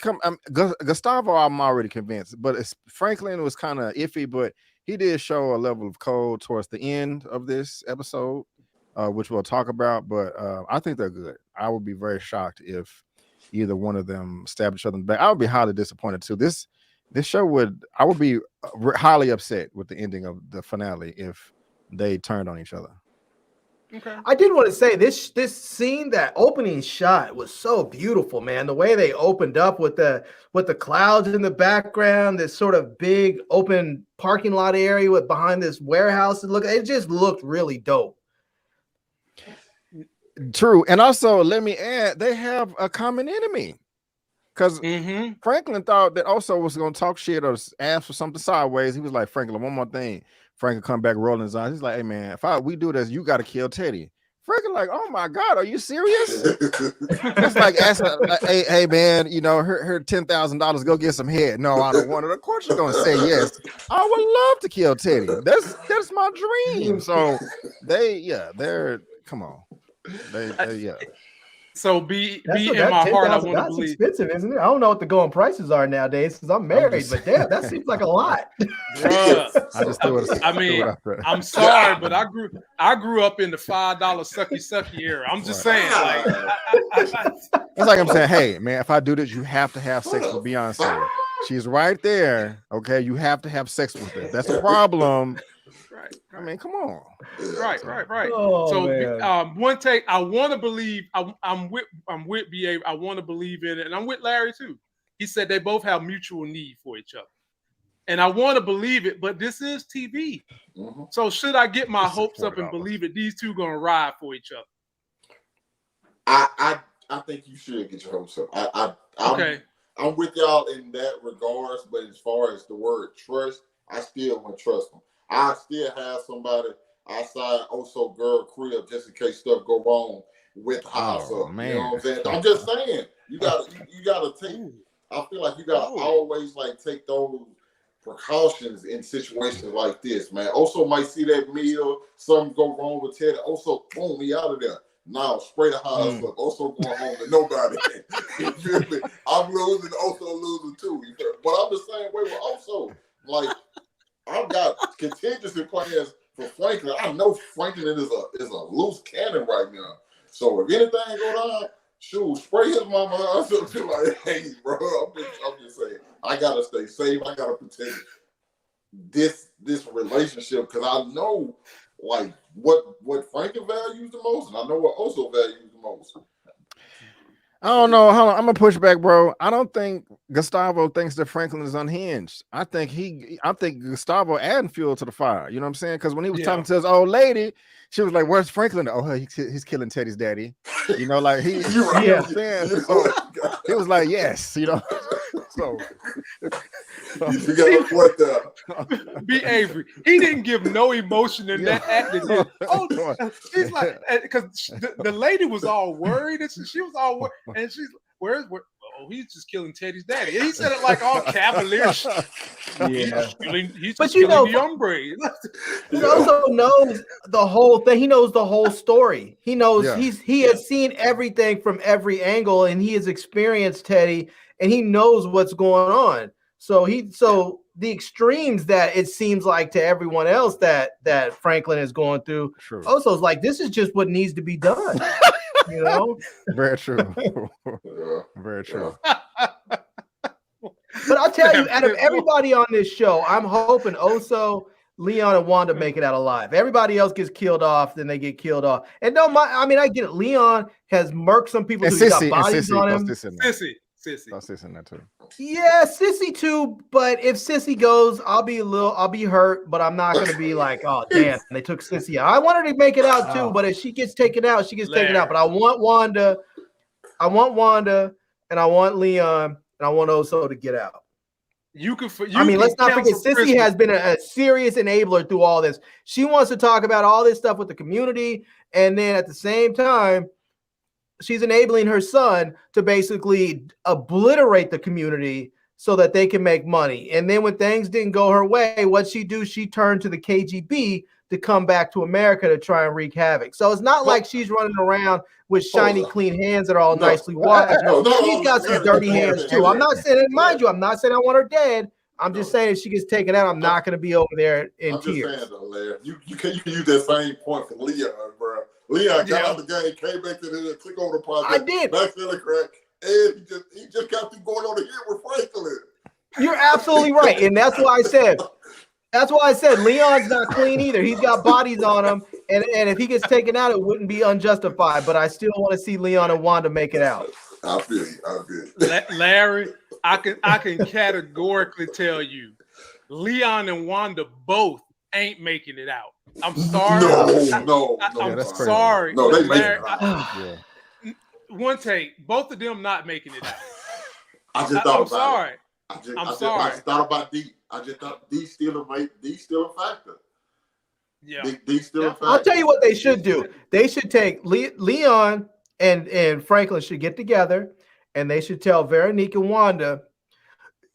Gustavo, I'm already convinced, but Franklin was kind of iffy, but he did show a level of cold towards the end of this episode, which we'll talk about. But I think they're good. I would be very shocked if either one of them stabbed each other in the back. I would be highly disappointed too. This show I would be highly upset with the ending of the finale if they turned on each other. Okay. I did want to say this scene, that opening shot was so beautiful, man. The way they opened up with the clouds in the background, this sort of big open parking lot area with behind this warehouse, it just looked really dope. True. And also, let me add, they have a common enemy. Because Franklin thought that Oso was going to talk shit or ask for something sideways. He was like, Franklin, one more thing. Franklin come back rolling his eyes. He's like, hey, man, if we do this, you got to kill Teddy. Franklin like, oh, my God, are you serious? It's like, hey, man, you know, her $10,000, go get some head. No, I don't want it. Of course you're going to say yes. I would love to kill Teddy. That's my dream. So they're, come on. They. So be in my heart. I want to believe. That's expensive, isn't it? I don't know what the going prices are nowadays because I'm married, but damn, that seems like a lot. I'm sorry, but I grew up in the $5 sucky era. I'm just saying, like, it's like I'm saying, hey man, if I do this, you have to have sex with Beyonce. She's right there. Okay, you have to have sex with her. That's a problem. Right. I mean, come on. Right. Oh, so one take, I want to believe. I'm with BA. I want to believe in it, and I'm with Larry too. He said they both have mutual need for each other, and I want to believe it. But this is TV, so should I get my hopes up and believe it? These two gonna ride for each other. I think you should get your hopes up. I'm with y'all in that regards, but as far as the word trust, I still wouldn't trust them. I still have somebody outside Oso girl crib just in case stuff go wrong with the house up. Man. You know what I'm saying? I'm just saying you gotta take. I feel like you gotta always like take those precautions in situations like this, man. Oso might see that meal, something go wrong with Ted. Oso, boom, he out of there. Now spray the house up. Oso going home to nobody. You feel me? I'm losing, Oso losing too. But I'm the same way with Oso. Like, I've got contingency plans for Franklin. I know Franklin is a loose cannon right now. So if anything go down, shoot, spray his mama house up. Be like, hey, bro, I'm just saying, I gotta stay safe. I gotta protect this relationship because I know like what Franklin values the most, and I know what Oso values the most. I don't know. Hold on. I'm gonna push back, bro. I don't think Gustavo thinks that Franklin is unhinged. I think Gustavo adding fuel to the fire. You know what I'm saying? Because when he was talking to his old lady, she was like, "Where's Franklin?" Oh, he's killing Teddy's daddy. You know, like he. You know what I'm saying? So he was like, "Yes," you know. So you forgot what the be Avery. He didn't give no emotion in that act. Oh, she's like, because the lady was all worried, and she was all worried, and she's where? Oh, he's just killing Teddy's daddy. And he said it like all cavalier. He's just killing the hombre. He also knows the whole thing. He knows the whole story. He knows he has seen everything from every angle, and he has experienced Teddy, and he knows what's going on. So the extremes that it seems like to everyone else that Franklin is going through. True. Also, it's like this is just what needs to be done. You know, very true. Very true. But I'll tell you, out of everybody on this show, I'm hoping Oso, Leon, and Wanda make it out alive. Everybody else gets killed off, then they get killed off. And I get it. Leon has murked some people who got bodies on him. Sissy. Sissy in that too. Yeah, Sissy too. But if Sissy goes, I'll be hurt, but I'm not gonna be like, oh damn, they took Sissy out. I want her to make it out too, but if she gets taken out, she gets taken out. But I want Wanda, and I want Leon, and I want Oso to get out. Let's not forget, Sissy has been a serious enabler through all this. She wants to talk about all this stuff with the community, and then at the same time, she's enabling her son to basically obliterate the community so that they can make money. And then when things didn't go her way, what'd she do? She turned to the KGB to come back to America to try and wreak havoc. So it's not like she's running around with shiny, clean hands that are all nicely washed. She's got some dirty hands too. I'm not saying, mind you, I'm not saying I want her dead. I'm just saying if she gets taken out, I'm not going to be over there in tears. I'm just saying though, Larry, you can use that same point for Leon, bro. Leon got out the game, came back to the took over the project. I did. Back to the crack, and he just got through going on the hit with Franklin. You're absolutely right, and that's why I said. That's why I said Leon's not clean either. He's got bodies on him, and if he gets taken out, it wouldn't be unjustified. But I still want to see Leon and Wanda make it out. I feel you. Larry, I can categorically tell you, Leon and Wanda both ain't making it out. I'm sorry. No, I'm sorry. No, they Larry, One take, both of them not making it out. I just thought I'm sorry. I'm sorry. I just thought about D. I just thought D still a factor. Yeah. D still a factor. I'll tell you what they should do. They should take Leon and Franklin should get together, and they should tell Veronique and Wanda,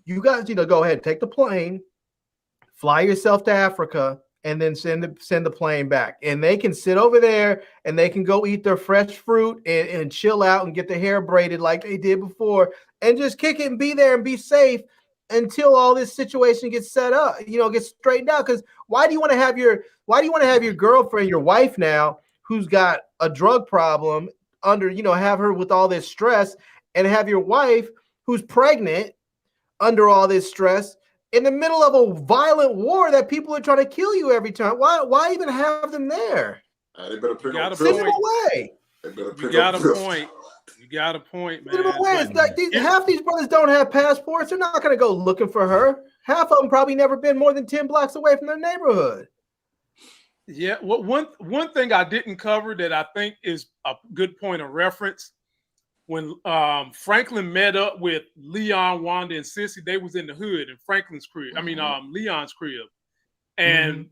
you guys, go ahead, take the plane, fly yourself to Africa, and then send the plane back. And they can sit over there and they can go eat their fresh fruit and chill out and get their hair braided like they did before and just kick it and be there and be safe until all this situation gets set up, gets straightened out. Because why do you want to have your girlfriend, your wife now, who's got a drug problem under, have her with all this stress, and have your wife who's pregnant under all this stress in the middle of a violent war that people are trying to kill you every time? Why even have them there? They better pick up Simple way. You got a point. You got a point, man. It's like half these brothers don't have passports. They're not going to go looking for her. Half of them probably never been more than 10 blocks away from their neighborhood. Yeah. Well, one thing I didn't cover that I think is a good point of reference, when Franklin met up with Leon, Wanda, and Sissy, they was in the hood in Franklin's crib. Leon's crib. And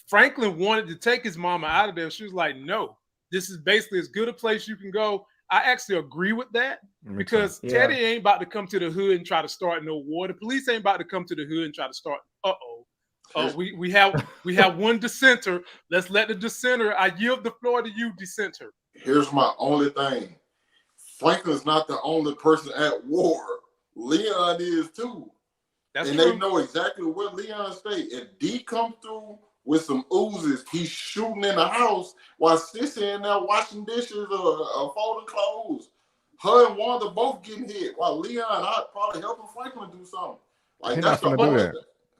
Franklin wanted to take his mama out of there. She was like, no, this is basically as good a place you can go. I actually agree with that because Teddy ain't about to come to the hood and try to start no war. The police ain't about to come to the hood and try to start. We have one dissenter. Let's let the dissenter. I yield the floor to you, dissenter. Here's my only thing. Franklin's not the only person at war. Leon is too. That's and true. They know exactly where Leon stay. If D come through with some oozes, he's shooting in the house while Sissy in there washing dishes or folding clothes. Her and Wanda both getting hit while Leon out probably helping Franklin do something. Like he's that's not the gonna do that.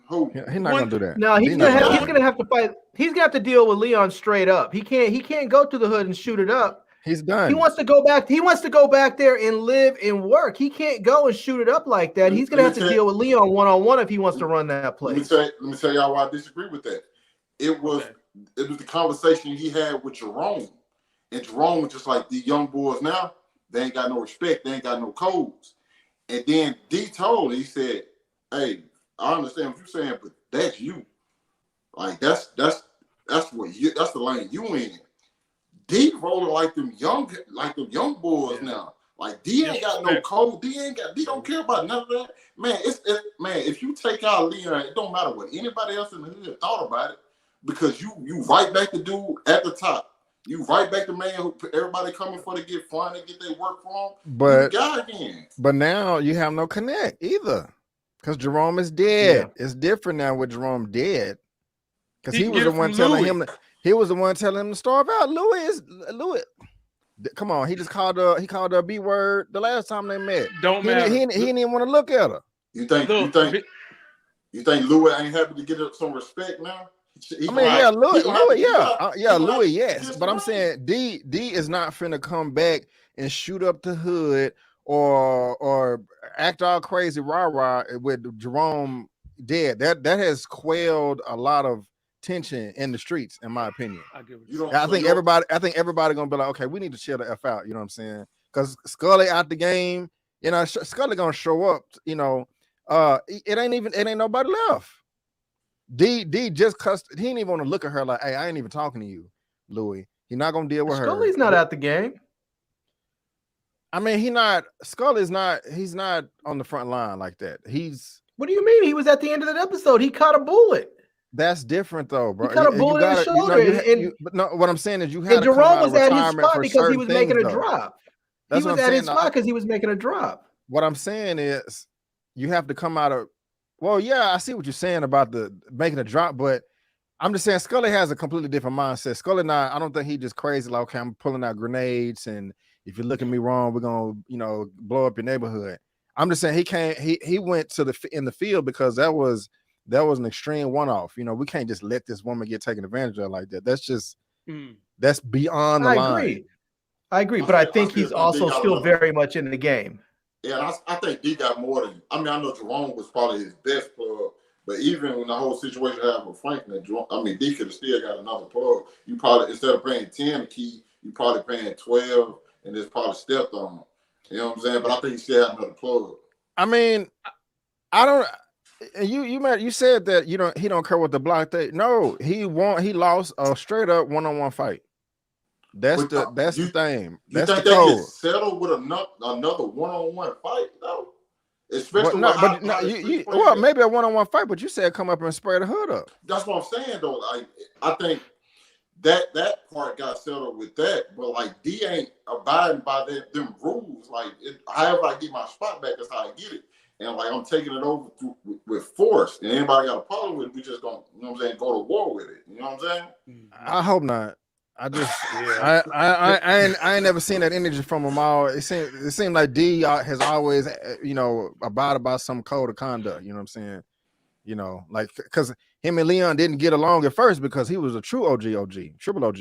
Who? He's not gonna do that. No, he's gonna have to fight. He's gonna have to deal with Leon straight up. He can't go to the hood and shoot it up. He's done. He wants to go back. He wants to go back there and live and work. He can't go and shoot it up like that. He's gonna have to deal with Leon one-on-one if he wants to run that place. Let me tell y'all why I disagree with that. It was the conversation he had with Jerome. And Jerome was just like, the young boys now, they ain't got no respect, they ain't got no codes. And then D told, he said, hey, I understand what you're saying, but that's you. Like that's the lane you in. D rolling like them young boys now. Like D ain't got no code. D don't care about none of that. Man, if you take out Leon, it don't matter what anybody else in the hood thought about it, because you right back the dude at the top. You right back the man who everybody coming for to get fun and get their work from. But you got him. But now you have no connect either, because Jerome is dead. Yeah. It's different now with Jerome dead, because he was the one telling him. He was the one telling him to starve out. Louie. Come on, he called her a B word the last time they met. Don't matter. He didn't even want to look at her. You think Louie ain't happy to get some respect now? Louie, yes. But I'm saying D is not finna come back and shoot up the hood or act all crazy rah with Jerome dead. That has quelled a lot of tension in the streets, in my opinion. I think everybody gonna be like, okay, we need to chill the F out. You know what I'm saying? Because Scully out the game. Scully gonna show up. It ain't nobody left. D just cussed. He didn't even want to look at her like, hey, I ain't even talking to you, Louie. He's not gonna deal with her. Scully's not out the game. I mean, he's not on the front line like that. What do you mean? He was at the end of that episode. He caught a bullet. That's different though, bro. He got a You bullet in his gotta, shoulder, but no, what I'm saying is you and had to come Jerome out of was at his retirement spot for because he certain was things, making a though. drop. That's He what was I'm at saying. his spot because he was making a drop. What I'm saying is you have to come out of. Well, yeah, I see what you're saying about the making a drop, but I'm just saying Scully has a completely different mindset. Scully not, I don't think he just crazy like, okay, I'm pulling out grenades, and if you look at me wrong, we're gonna, blow up your neighborhood. I'm just saying he went to in the field because that was an extreme one-off. We can't just let this woman get taken advantage of like that. That's just that's beyond the line. I agree, but I think he's also still very much in the game. Yeah, I think D got more than. I mean, I know Jerome was probably his best plug, but even when the whole situation happened with Franklin, D could have still got another plug. You probably, instead of paying 10 a key, you probably paying 12, and it's probably stepped on him. You know what I'm saying? But I think he still had another plug. I mean, I don't. You said that he don't care what the block thing. No, he lost a straight up one-on-one fight. That's the thing. That's the code. Get settled with another one-on-one fight though? Especially maybe a one-on-one fight, but you said come up and spray the hood up. That's what I'm saying though. Like I think that part got settled with that, but like D ain't abiding by them rules. Like however I get my spot back, that's how I get it. And like I'm taking it over with force. And anybody got a problem with it, we just gonna, go to war with it. You know what I'm saying? I hope not. I just I ain't never seen that energy from them all. It seemed like D has always abided by some code of conduct. You know what I'm saying? Like because him and Leon didn't get along at first because he was a true OG, triple OG.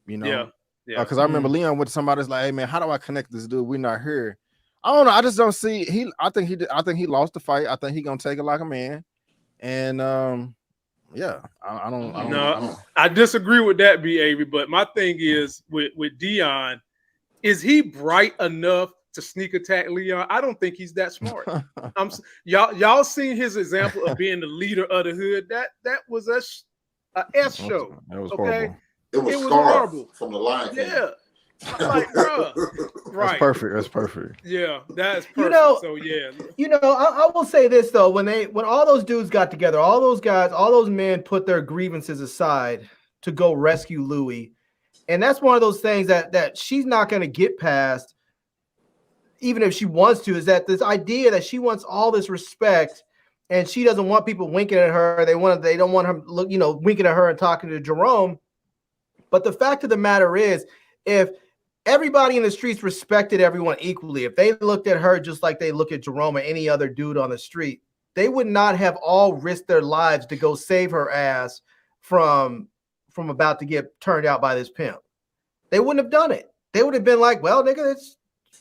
Yeah. Because I remember Leon went to somebody's like, "Hey man, how do I connect this dude? We're not here." I don't know. I just don't see. I think he lost the fight. I think he gonna take it like a man, and yeah, I don't. I disagree with that, B.A.B. But my thing is with Dion, is he bright enough to sneak attack Leon? I don't think he's that smart. Y'all seen his example of being the leader of the hood. That was a S show. That was horrible. It was horrible from the line. Yeah. Like, bro, right? That's perfect. Yeah, that's perfect. So yeah, I will say this though: when all those dudes got together, all those guys, all those men put their grievances aside to go rescue Louie, and that's one of those things that she's not going to get past, even if she wants to. Is that this idea that she wants all this respect, and she doesn't want people winking at her. They don't want her winking at her and talking to Jerome. But the fact of the matter is, if everybody in the streets respected everyone equally, if they looked at her just like they look at Jerome or any other dude on the street, they would not have all risked their lives to go save her ass from about to get turned out by this pimp. They wouldn't have done it. They would have been like, well, nigga,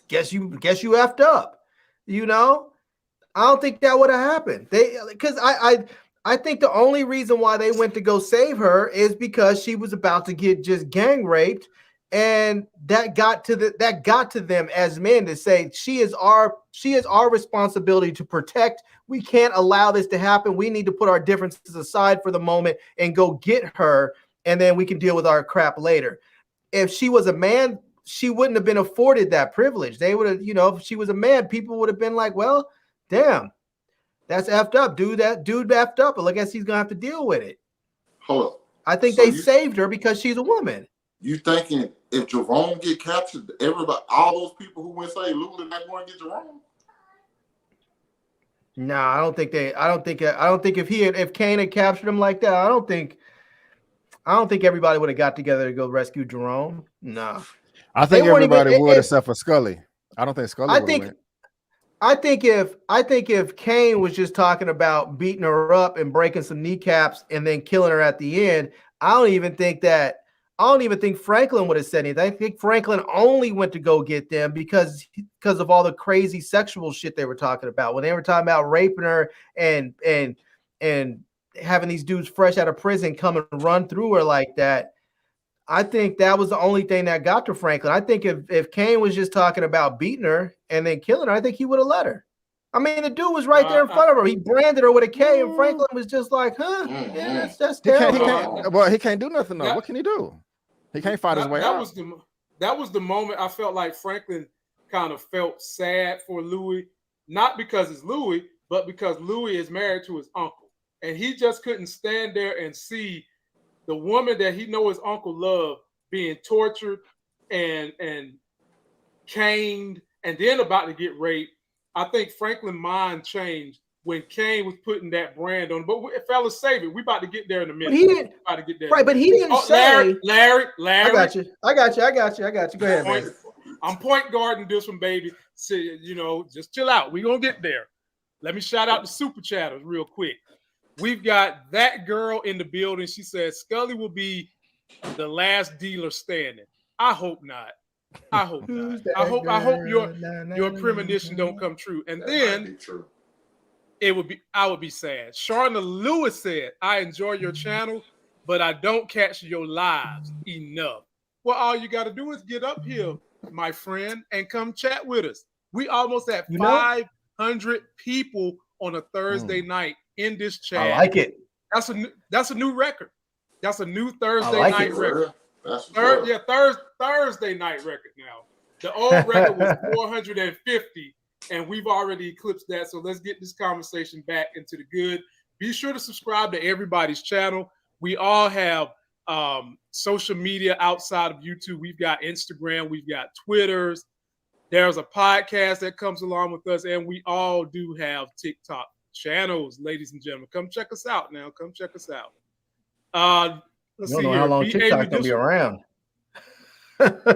guess you effed up. I don't think that would have happened. Because I think the only reason why they went to go save her is because she was about to get just gang raped. And that got to them as men to say she is our responsibility to protect. We can't allow this to happen. We need to put our differences aside for the moment and go get her, and then we can deal with our crap later. If she was a man, she wouldn't have been afforded that privilege. They would have, if she was a man, people would have been like, well, damn, that's effed up, dude. That dude effed up, but I guess he's gonna have to deal with it. Hold on. I think they saved her because she's a woman. You thinking if Jerome get captured, everybody, all those people who went say Louie not going to get Jerome? No, I don't think if Kane had captured him like that, I don't think everybody would have got together to go rescue Jerome. No. I think everybody would except for Scully. I don't think Scully would. I think if Kane was just talking about beating her up and breaking some kneecaps and then killing her at the end, I don't even think Franklin would have said anything. I think Franklin only went to go get them because of all the crazy sexual shit they were talking about. When they were talking about raping her and having these dudes fresh out of prison come and run through her like that, I think that was the only thing that got to Franklin. I think if Kane was just talking about beating her and then killing her, I think he would have let her. I mean, the dude was right there in front of her. He branded her with a K, and Franklin was just like, "Huh? Yeah, that's terrible." He can't do nothing though. What can he do? He can't fight his way out. That was the moment I felt like Franklin kind of felt sad for Louie, not because it's Louie, but because Louie is married to his uncle. and he just couldn't stand there and see the woman that he know his uncle loved being tortured and caned and then about to get raped. I think Franklin's mind changed when Kane was putting that brand on. But fellas, save it. We about to get there in a minute. But he didn't. About to get there. Right, but he didn't say. Larry. I got you. Go ahead, man. I'm point guarding this one, baby. So, you know, just chill out. We're going to get there. Let me shout out the super chatters real quick. We've got that girl in the building. She says Scully will be the last dealer standing. I hope not. I hope not. I hope your premonition don't come true. And then I would be sad. Sharronda Lewis said, I enjoy your channel, but I don't catch your lives enough. Well, all you got to do is get up here, my friend, and come chat with us. We almost at 500 people on a Thursday night in this chat. I like it. That's a new record. That's a new Thursday like night it, record. Thursday night record now. The old record was 450, and we've already eclipsed that. So let's get this conversation back into the good. Be sure to subscribe to everybody's channel. We all have social media outside of YouTube. We've got Instagram. We've got Twitters. There's a podcast that comes along with us, and we all do have TikTok channels, ladies and gentlemen. Come check us out now. Come check us out. Let's see know here. how long TikTok gonna be around.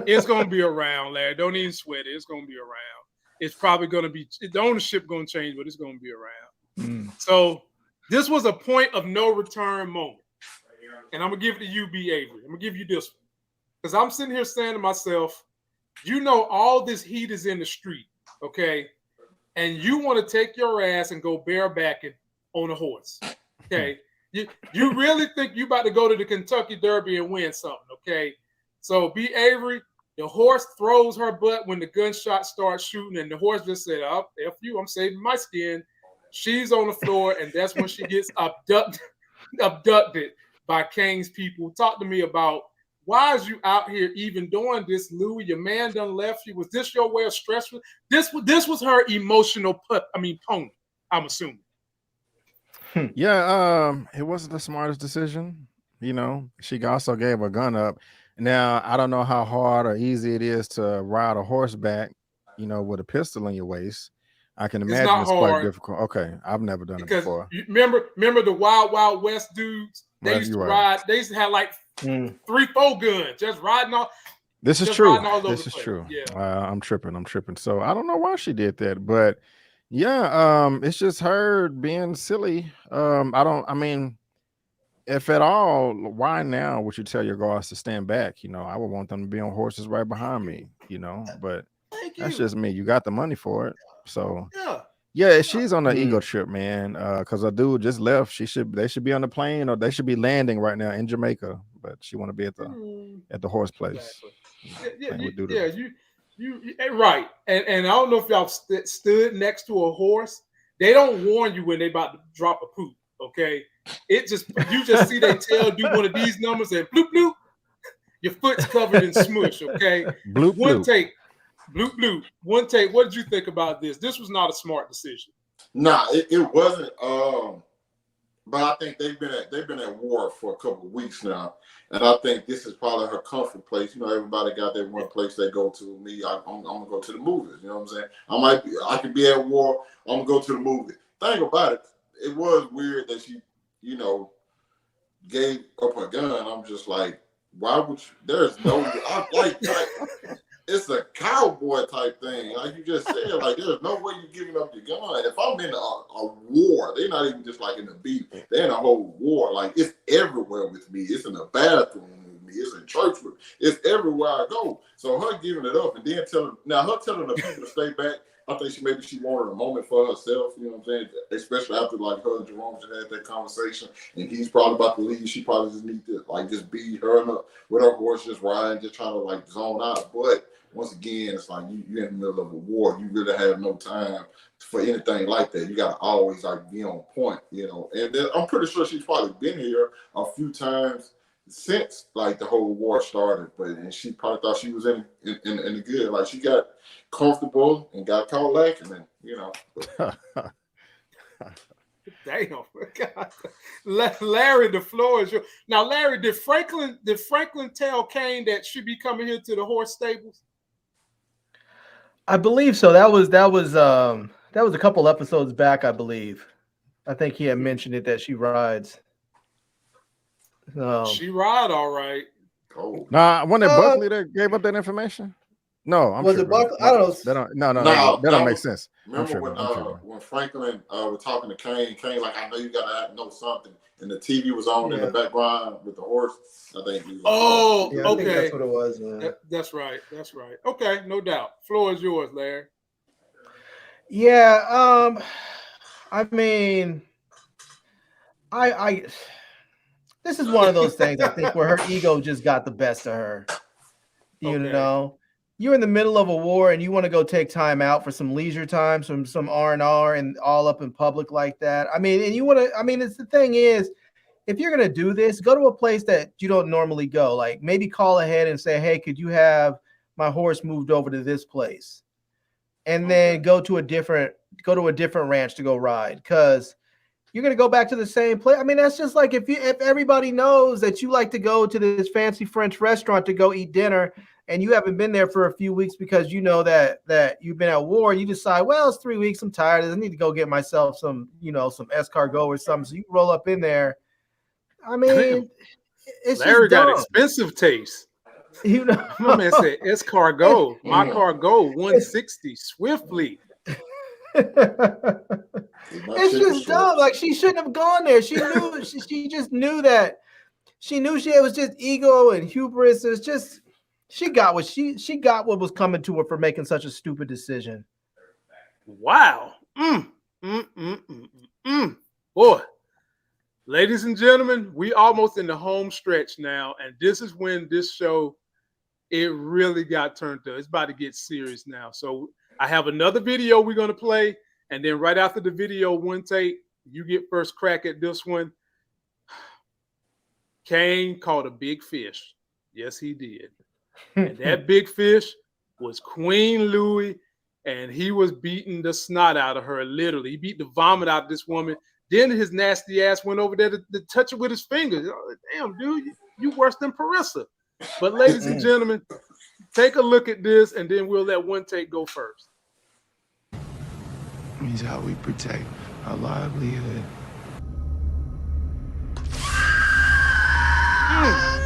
It's gonna be around, Larry. Don't even sweat it. It's gonna be around. It's probably gonna be the ownership gonna change, but it's gonna be around. So this was a point of no return moment. And I'm gonna give it to you, B. Avery. I'm gonna give you this one. Because I'm sitting here saying to myself, you know, all this heat is in the street, okay? And you want to take your ass and go barebacking on a horse. Okay. You really think you about to go to the Kentucky Derby and win something, okay? So B. Avery, the horse throws her butt when the gunshot starts shooting, and the horse just said, "Oh, F you, I'm saving my skin." She's on the floor, and that's when she gets abducted by Kane's people. Talk to me about why is you out here even doing this, Louie? Your man done left you. Was this your way of stress? This was her emotional pony, I'm assuming. Yeah, it wasn't the smartest decision. You know, she also gave her gun up. Now, I don't know how hard or easy it is to ride a horseback, you know, with a pistol in your waist. I can imagine it's quite difficult. Okay, I've never done it before. Remember the Wild Wild West dudes? They used to ride. They used to have like 3-4 guns just riding off. This is true. This is true. Yeah. I'm tripping. So I don't know why she did that, but yeah, it's just her being silly. If at all, why now would you tell your guards to stand back? You know, I would want them to be on horses right behind me, you know, but that's just me. You got the money for it. So yeah, she's on an ego trip, man. Because a dude just left. They should be on the plane, or they should be landing right now in Jamaica. But she want to be at the horse place. Exactly. You right. And I don't know if y'all stood next to a horse. They don't warn you when they about to drop a poop. Okay, you just see they tail do one of these numbers and bloop bloop. Your foot's covered in smush. Okay, bloop bloop. Bloop bloop. One take. What did you think about this? This was not a smart decision. Nah, it wasn't. But I think they've been at war for a couple of weeks now, and I think this is probably her comfort place. You know, everybody got their one place they go to. Me, I'm gonna go to the movies. You know what I'm saying? I could be at war. I'm gonna go to the movie. Think about it. It was weird that she, you know, gave up her gun. I'm just like, why would you? There's no. like it's a cowboy type thing. Like you just said, like there's no way you're giving up your gun. If I'm in a war, they're not even just like in the beat. They're in a whole war. Like it's everywhere with me. It's in the bathroom with me. It's in church with me. It's everywhere I go. So her giving it up and then telling the people to stay back. I think she wanted a moment for herself, you know what I'm saying? Especially after like her and Jerome just had that conversation, and he's probably about to leave. She probably just need to like just be her with her horse just riding, just trying to like zone out. But once again, it's like you're in the middle of a war. You really have no time for anything like that. You got to always like be on point, you know. And then I'm pretty sure she's probably been here a few times since like the whole war started, and she probably thought she was in the good. Like she got comfortable and got caught lacking, and you know. Damn. God. Larry, the floor is yours. Now, Larry, did Franklin tell Kane that she be coming here to the horse stables? I believe so. That was a couple episodes back, I believe. I think he had mentioned it that she rides. She ride all right. Oh. Nah, wasn't it Buckley that gave up that information? No, I'm was sure. it Buckley? I don't know. That don't make sense. Remember when Franklin was talking to Kane, like, I know you gotta know something, and the TV was on in the background with the horse. I think. Okay. I think that's what it was. Yeah. That's right. Okay, no doubt. Floor is yours, Larry. Yeah. I mean, I this is one of those things I think where her ego just got the best of her. You know, you're in the middle of a war and you want to go take time out for some leisure time, some R&R, and all up in public like that. I mean, and you want to. I mean, it's the thing is, if you're gonna do this, go to a place that you don't normally go. Like maybe call ahead and say, "Hey, could you have my horse moved over to this place?" And then go to a different ranch to go ride, because you're going to go back to the same place. I mean, that's just like if everybody knows that you like to go to this fancy French restaurant to go eat dinner, and you haven't been there for a few weeks because you know that you've been at war, and you decide, well, it's 3 weeks, I'm tired, I need to go get myself some escargot or something. So you roll up in there. I mean, it's Larry just dumb. got expensive taste. You know, my man said escargot. My cargo 160 swiftly. It's just dumb. Like, she shouldn't have gone there. She knew. she just knew that. She knew it was just ego and hubris. It's just she got what was coming to her for making such a stupid decision. Wow. Boy, ladies and gentlemen, we almost in the home stretch now, and this is when this show it really got turned up. It's about to get serious now. So I have another video we're going to play. And then right after the video, Tait, you get first crack at this one. Kane caught a big fish. Yes, he did. And that big fish was Queen Louie, and he was beating the snot out of her, literally. He beat the vomit out of this woman. Then his nasty ass went over there to touch it with his fingers. Oh, damn, dude, you worse than Parissa. But ladies and gentlemen, take a look at this, and then we'll let Tait go first. Means how we protect our livelihood. Damn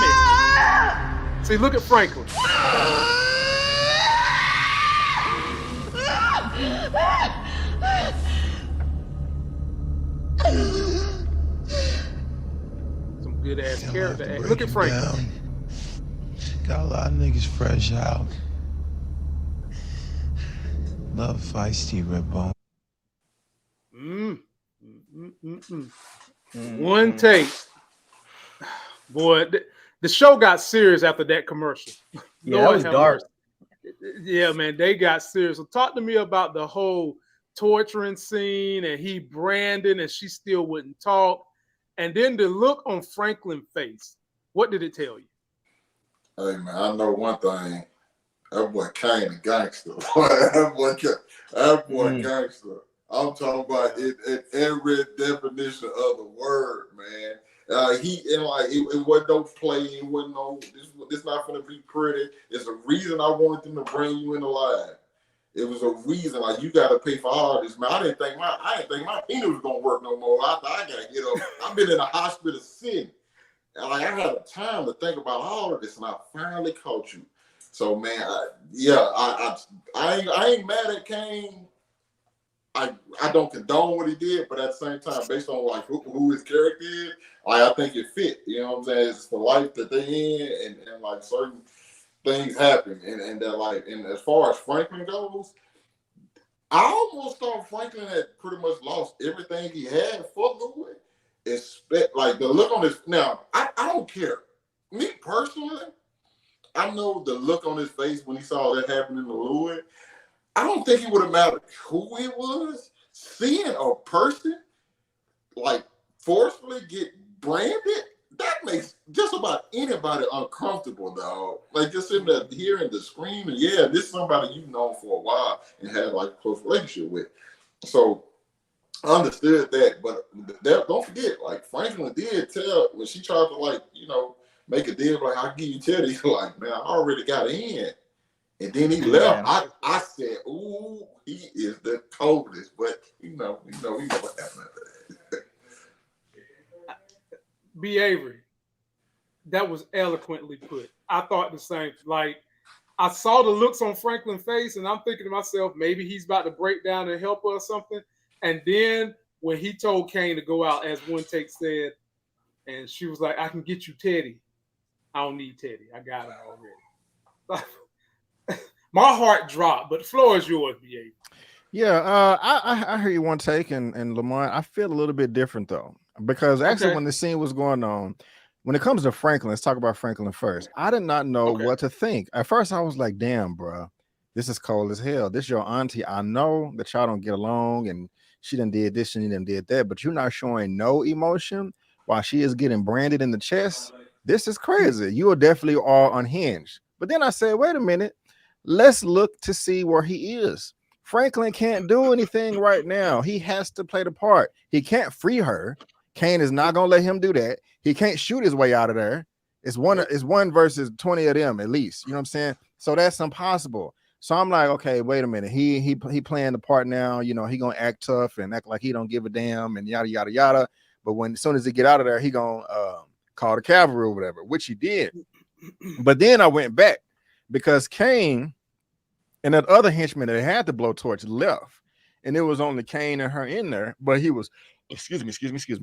it. See, look at Franklin. Some good ass character. Look at Franklin. Got a lot of niggas fresh out. Love feisty Redbone. Tait. Boy, the show got serious after that commercial. Yeah, that was dark. Yeah, man, they got serious. So talk to me about the whole torturing scene, and he branding, and she still wouldn't talk. And then the look on Franklin's face. What did it tell you? Hey, man, I know one thing. That boy Kane a gangster. that boy gangster. I'm talking about it in every definition of the word, man. It wasn't no play. It wasn't no. This not gonna be pretty. It's a reason I wanted them to bring you in alive. It was a reason. Like, you got to pay for all this, man. I didn't think my penis was gonna work no more. I thought I gotta get up. I've been in the hospital sitting, and like, I had time to think about all of this, and I finally caught you. So, man, I ain't mad at Kane. I don't condone what he did, but at the same time, based on like who his character is, I think it fit. You know what I'm saying? It's the life that they in, and like certain things happen, and that, like, and as far as Franklin goes, I almost thought Franklin had pretty much lost everything he had for Louie. Like the look on his now, I don't care. Me personally, I know the look on his face when he saw that happening to Louie. I don't think it would have mattered who it was. Seeing a person like forcefully get branded, that makes just about anybody uncomfortable, dog. Like, just sitting there hearing the scream, and yeah, this is somebody you've known for a while and had like a close relationship with. So I understood that, but don't forget, like Franklin did tell when she tried to like, make a deal like I'll give you Teddy. Like, man, I already got in. And then he left. I said, ooh, he is the coldest. But we know what happened after that. B. Avery, that was eloquently put. I thought the same. Like, I saw the looks on Franklin's face, and I'm thinking to myself, maybe he's about to break down and help her or something. And then when he told Kane to go out, as One Take said, and she was like, I can get you Teddy. I don't need Teddy. I got him already. My heart dropped, but the floor is yours, B.A. Yeah, I hear you, One Take, and Lamont. I feel a little bit different though, because actually when the scene was going on, when it comes to Franklin, let's talk about Franklin first. I did not know what to think. At first, I was like, damn, bro, this is cold as hell. This is your auntie. I know that y'all don't get along, and she done did this and she done did that, but you're not showing no emotion while she is getting branded in the chest. This is crazy. You are definitely all unhinged. But then I said, wait a minute. Let's look to see where he is. Franklin can't do anything right now. He has to play the part. He can't free her. Kane is not going to let him do that. He can't shoot his way out of there. It's one versus 20 of them at least. You know what I'm saying? So that's impossible. So I'm like, okay, wait a minute. He playing the part now. He going to act tough and act like he don't give a damn and yada, yada, yada. But as soon as he get out of there, he going to call the cavalry or whatever, which he did. But then I went back, because Kane and that other henchman that had the blowtorch left, and it was only Kane and her in there, but he was, excuse me,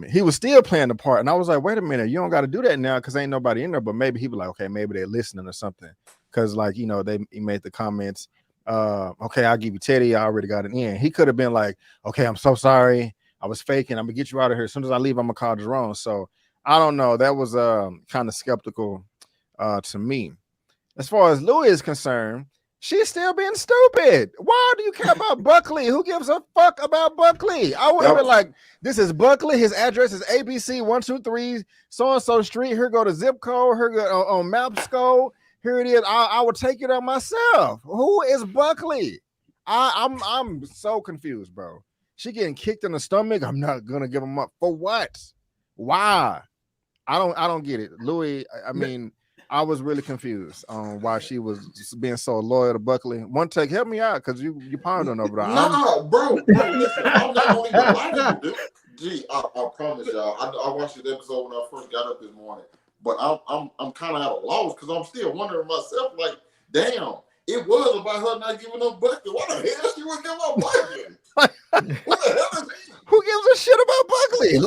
he was still playing the part. And I was like, wait a minute, you don't got to do that now because ain't nobody in there. But maybe he was like, okay, maybe they're listening or something. Because he made the comments, okay, I'll give you Teddy. I already got it in. He could have been like, okay, I'm so sorry. I was faking. I'm going to get you out of here. As soon as I leave, I'm going to call Jerome. So I don't know. That was kind of skeptical to me. As far as Louie is concerned, she's still being stupid. Why do you care about Buckley? Who gives a fuck about Buckley? I would have been like, this is Buckley. His address is ABC 123 so-and-so street. Here go the zip code. Here go on Mapsco. Here it is. I would take it on myself. Who is Buckley? I'm so confused, bro. She getting kicked in the stomach. I'm not gonna give him up for what? Why? I don't get it. Louie, I mean, I was really confused on why she was just being so loyal to Buckley. One Take, help me out, because you pounding over there. Nah, bro, listen, I'm not gonna even lie to you, dude. Gee, I promise y'all. I watched this episode when I first got up this morning, but I'm kind of at a loss because I'm still wondering myself, like, damn, it was about her not giving up Buckley. What the hell she was giving up Buckley? What the hell is he? Who gives a shit about Buckley?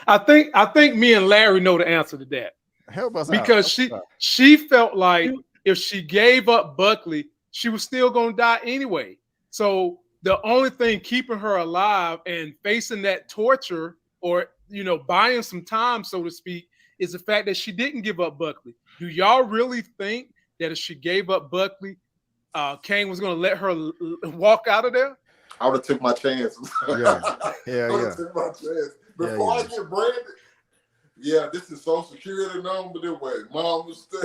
I think me and Larry know the answer to that. Help us because out. she felt like if she gave up Buckley, she was still gonna die anyway. So the only thing keeping her alive and facing that torture, or buying some time, so to speak, is the fact that she didn't give up Buckley. Do y'all really think that if she gave up Buckley, Kane was gonna let her walk out of there? I would have took my chances. Yeah. I would have took my chance. Before I get branded, this is Social Security number. Anyway, mom mistake.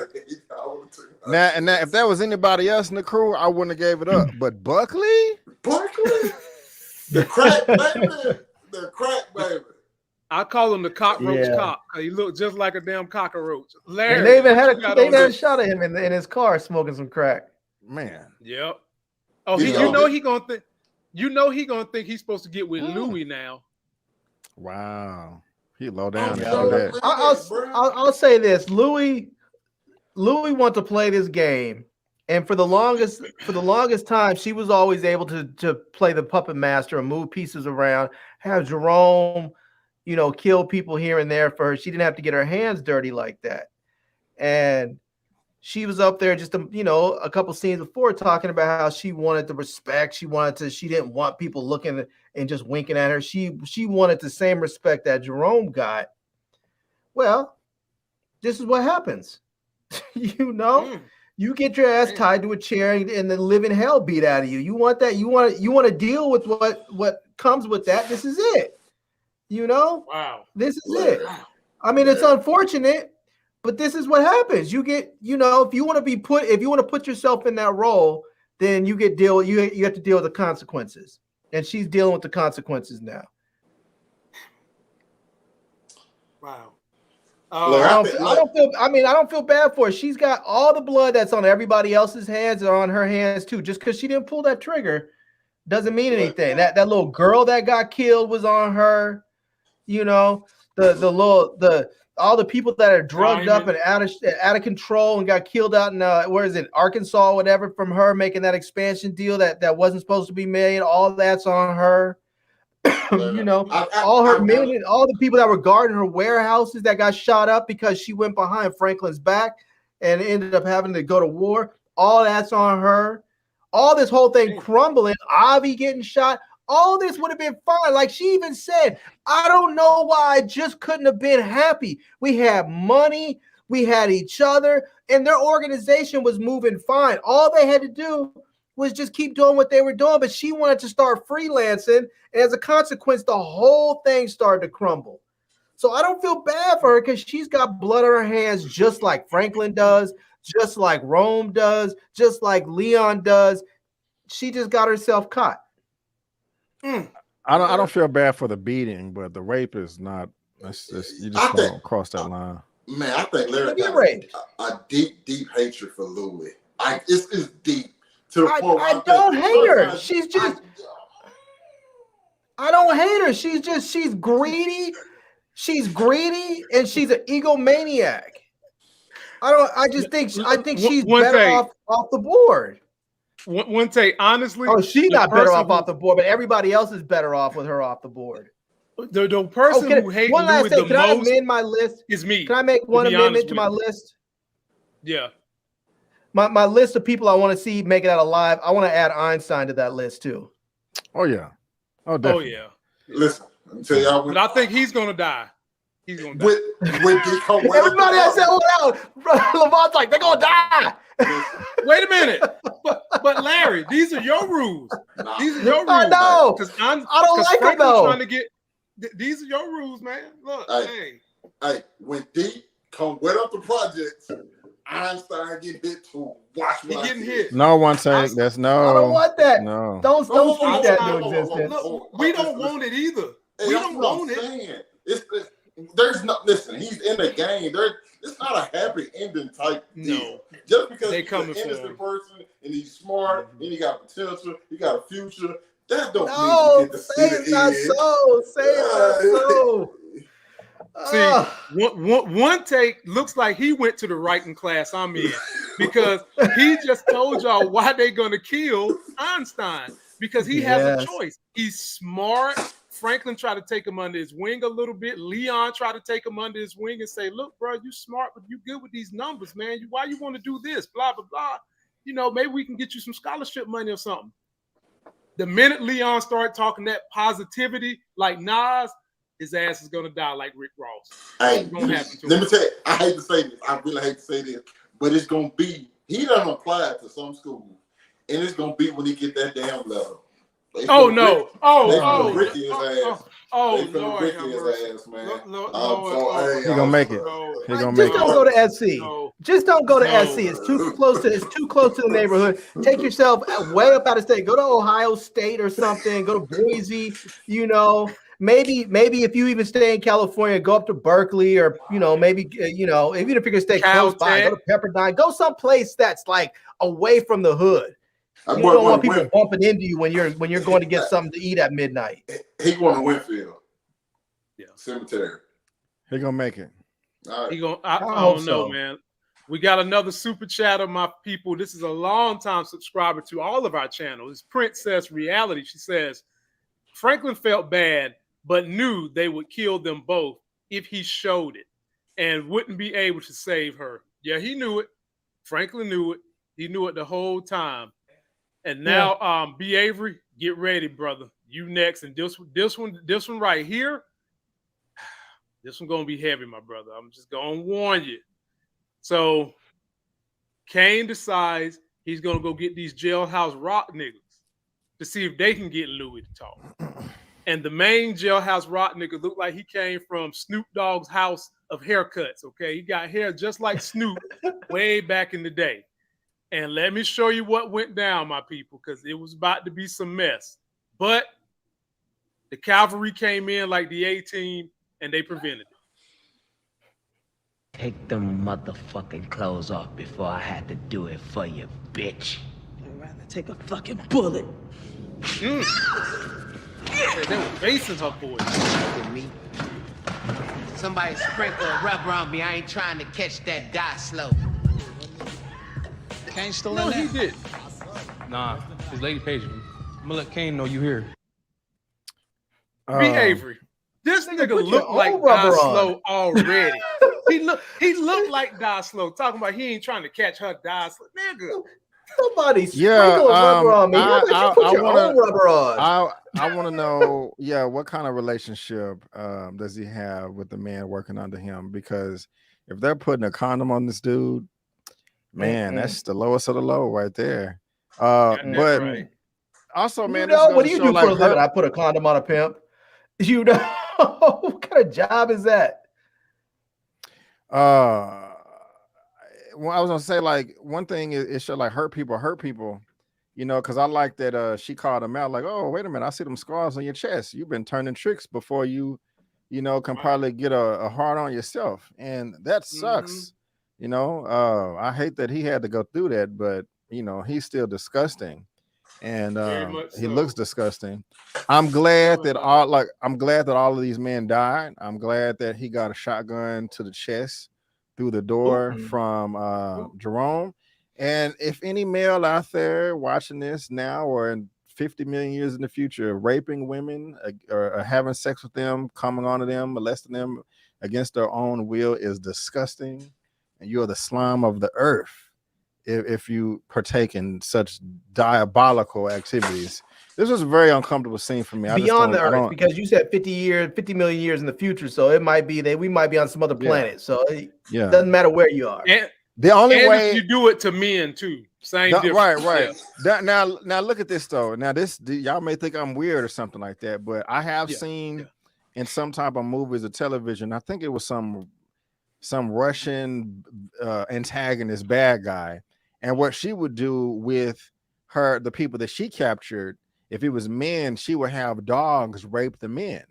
I would have took my now, if that was anybody else in the crew, I wouldn't have gave it up. But Buckley, the crack baby. I call him the cockroach cop. He looked just like a damn cockroach. Larry, and they even had a shot of him in his car smoking some crack. Man. Yep. Oh, he gonna think. He gonna think he's supposed to get with Louie now. Wow, he low down. I'll say this: Louie wants to play this game, and for the longest time, she was always able to play the puppet master and move pieces around, have Jerome, kill people here and there for her. She didn't have to get her hands dirty like that, and she was up there just a couple scenes before talking about how she wanted the respect. She didn't want people looking and just winking at her. She wanted the same respect that Jerome got. Well, this is what happens. You get your ass tied to a chair and the living hell beat out of you. You want that? You want to deal with what comes with that. This is it. Wow. This is it. I mean, it's unfortunate. But this is what happens. You get, if you want to put yourself in that role, then you have to deal with the consequences. And she's dealing with the consequences now. Wow. I don't feel bad for her. She's got all the blood that's on everybody else's hands or on her hands too. Just because she didn't pull that trigger doesn't mean anything. That little girl that got killed was on her. You know, all the people that are drugged up and out of control and got killed out in where is it, Arkansas, or whatever, from her making that expansion deal that wasn't supposed to be made. All that's on her. You know, all the people that were guarding her warehouses that got shot up because she went behind Franklin's back and ended up having to go to war. All that's on her. All this whole thing crumbling, Avi getting shot. All this would have been fine. Like she even said, I don't know why I just couldn't have been happy. We had money, we had each other, and their organization was moving fine. All they had to do was just keep doing what they were doing, but she wanted to start freelancing, and as a consequence, the whole thing started to crumble. So I don't feel bad for her because she's got blood on her hands, just like Franklin does, just like Rome does, just like Leon does. She just got herself caught. I don't feel bad for the beating, but the rape is not. You just don't cross that line. Man, I think Larry got a deep hatred for Louie. It's deep. I don't hate her. She's just. I don't hate her. She's greedy. She's greedy, and she's an egomaniac. I think she's better off the board. One take, honestly. Oh, she's not better off the board, but everybody else is better off with her off the board. The person who hates Louie the most. Can I amend my list? Is me. Can I make one amendment to my list? Yeah. My list of people I want to see make it out alive. I want to add Einstein to that list too. Oh yeah. Oh definitely. Oh yeah. Listen, I'm tell y'all. But I think he's gonna die. He's gonna die. Everybody else said, "Oh no!" Lamont's like, "They're gonna die." Wait a minute, but Larry, these are your rules. These are your rules. I know. I don't like them though. Trying to get these are your rules, man. Look, hey, when D come wet up the projects, Einstein get hit too. Watch he getting hit. No one take that's no. I don't want that. No. Don't speak that into existence. Look, we don't want it either. Hey, we don't want it. There's not. Listen, he's in the game. It's not a happy ending type deal. No. Just because he's an innocent person and he's smart and he got potential, he got a future. That don't mean to say it's not so. Say it's not so. See, one take looks like he went to the writing class I'm in because he just told y'all why they're gonna kill Einstein because he has a choice. He's smart. Franklin tried to take him under his wing a little bit. Leon tried to take him under his wing and say, "Look, bro, you smart, but you good with these numbers, man. Why you want to do this? Blah blah blah. You know, maybe we can get you some scholarship money or something." The minute Leon started talking that positivity, like Nas, his ass is gonna die like Rick Ross. Hey, let me tell you, I hate to say this. I really hate to say this, but it's gonna be. He done applied to some school, and it's gonna be when he get that damn level. Oh no! Ricky his ass. Ricky his ass, man. He gonna make it. He gonna make it. Just don't go to SC. Just don't go to SC. It's too close to. It's too close to the neighborhood. Take yourself way up out of state. Go to Ohio State or something. Go to Boise. You know, maybe if you even stay in California, go up to Berkeley or maybe even if you're gonna stay close by, go to Pepperdine. Go someplace that's like away from the hood. You don't want people bumping into you when you're going to get something to eat at midnight. He going to Winfield. Yeah, cemetery. He gonna make it. All right. He gonna. I don't know, man. We got another super chat of my people. This is a long time subscriber to all of our channels. It's Princess Reality. She says Franklin felt bad, but knew they would kill them both if he showed it, and wouldn't be able to save her. Yeah, he knew it. Franklin knew it. He knew it the whole time. And now, B. Avery, get ready, brother. You next. And this one right here, this one gonna be heavy, my brother. I'm just gonna warn you. So, Kane decides he's gonna go get these jailhouse rock niggas to see if they can get Louie to talk. And the main jailhouse rock nigga looked like he came from Snoop Dogg's house of haircuts. Okay, he got hair just like Snoop way back in the day. And let me show you what went down, my people, because it was about to be some mess. But the cavalry came in like the A-team, and they prevented it. Take them motherfucking clothes off before I had to do it for you, bitch. I'd rather take a fucking bullet. They were facing her boys. With me. Somebody sprinkle a rubber on me. I ain't trying to catch that die slow. Kane still No, in he there? did. Nah, his lady paged me. I'm gonna let Kane know you here. B. Avery. This nigga put looked your like own rubber Die on. Slow already. he looked like Die Slow. Talking about he ain't trying to catch her Die Slow. Nigga. Somebody sprinkle rubber on me. How about you put your own rubber on? I want to know, what kind of relationship does he have with the man working under him? Because if they're putting a condom on this dude, man, that's the lowest of the low right there. But right. also, man, what do you do for a living? I put a condom on a pimp. You know, what kind of job is that? Well, I was gonna say, like, one thing is it should like hurt people, because I like that she called him out, like, oh, wait a minute, I see them scars on your chest. You've been turning tricks before you can probably get a hard on yourself, and that sucks. I hate that he had to go through that, but he's still disgusting, and he looks disgusting. I'm glad that all of these men died. I'm glad that he got a shotgun to the chest through the door from Jerome. And if any male out there watching this now or in 50 million years in the future, raping women or having sex with them, coming onto them, molesting them against their own will is disgusting. And you are the slime of the earth if you partake in such diabolical activities. This was a very uncomfortable scene for me. Beyond the earth, because you said 50 million years in the future, so it might be that we might be on some other planet. So it doesn't matter where you are. And the only way you do it to men too, same difference. Right. Now look at this though. Now y'all may think I'm weird or something like that, but I have seen in some type of movies or television. I think it was some Russian antagonist bad guy, and what she would do with the people that she captured. If it was men, she would have dogs rape the men.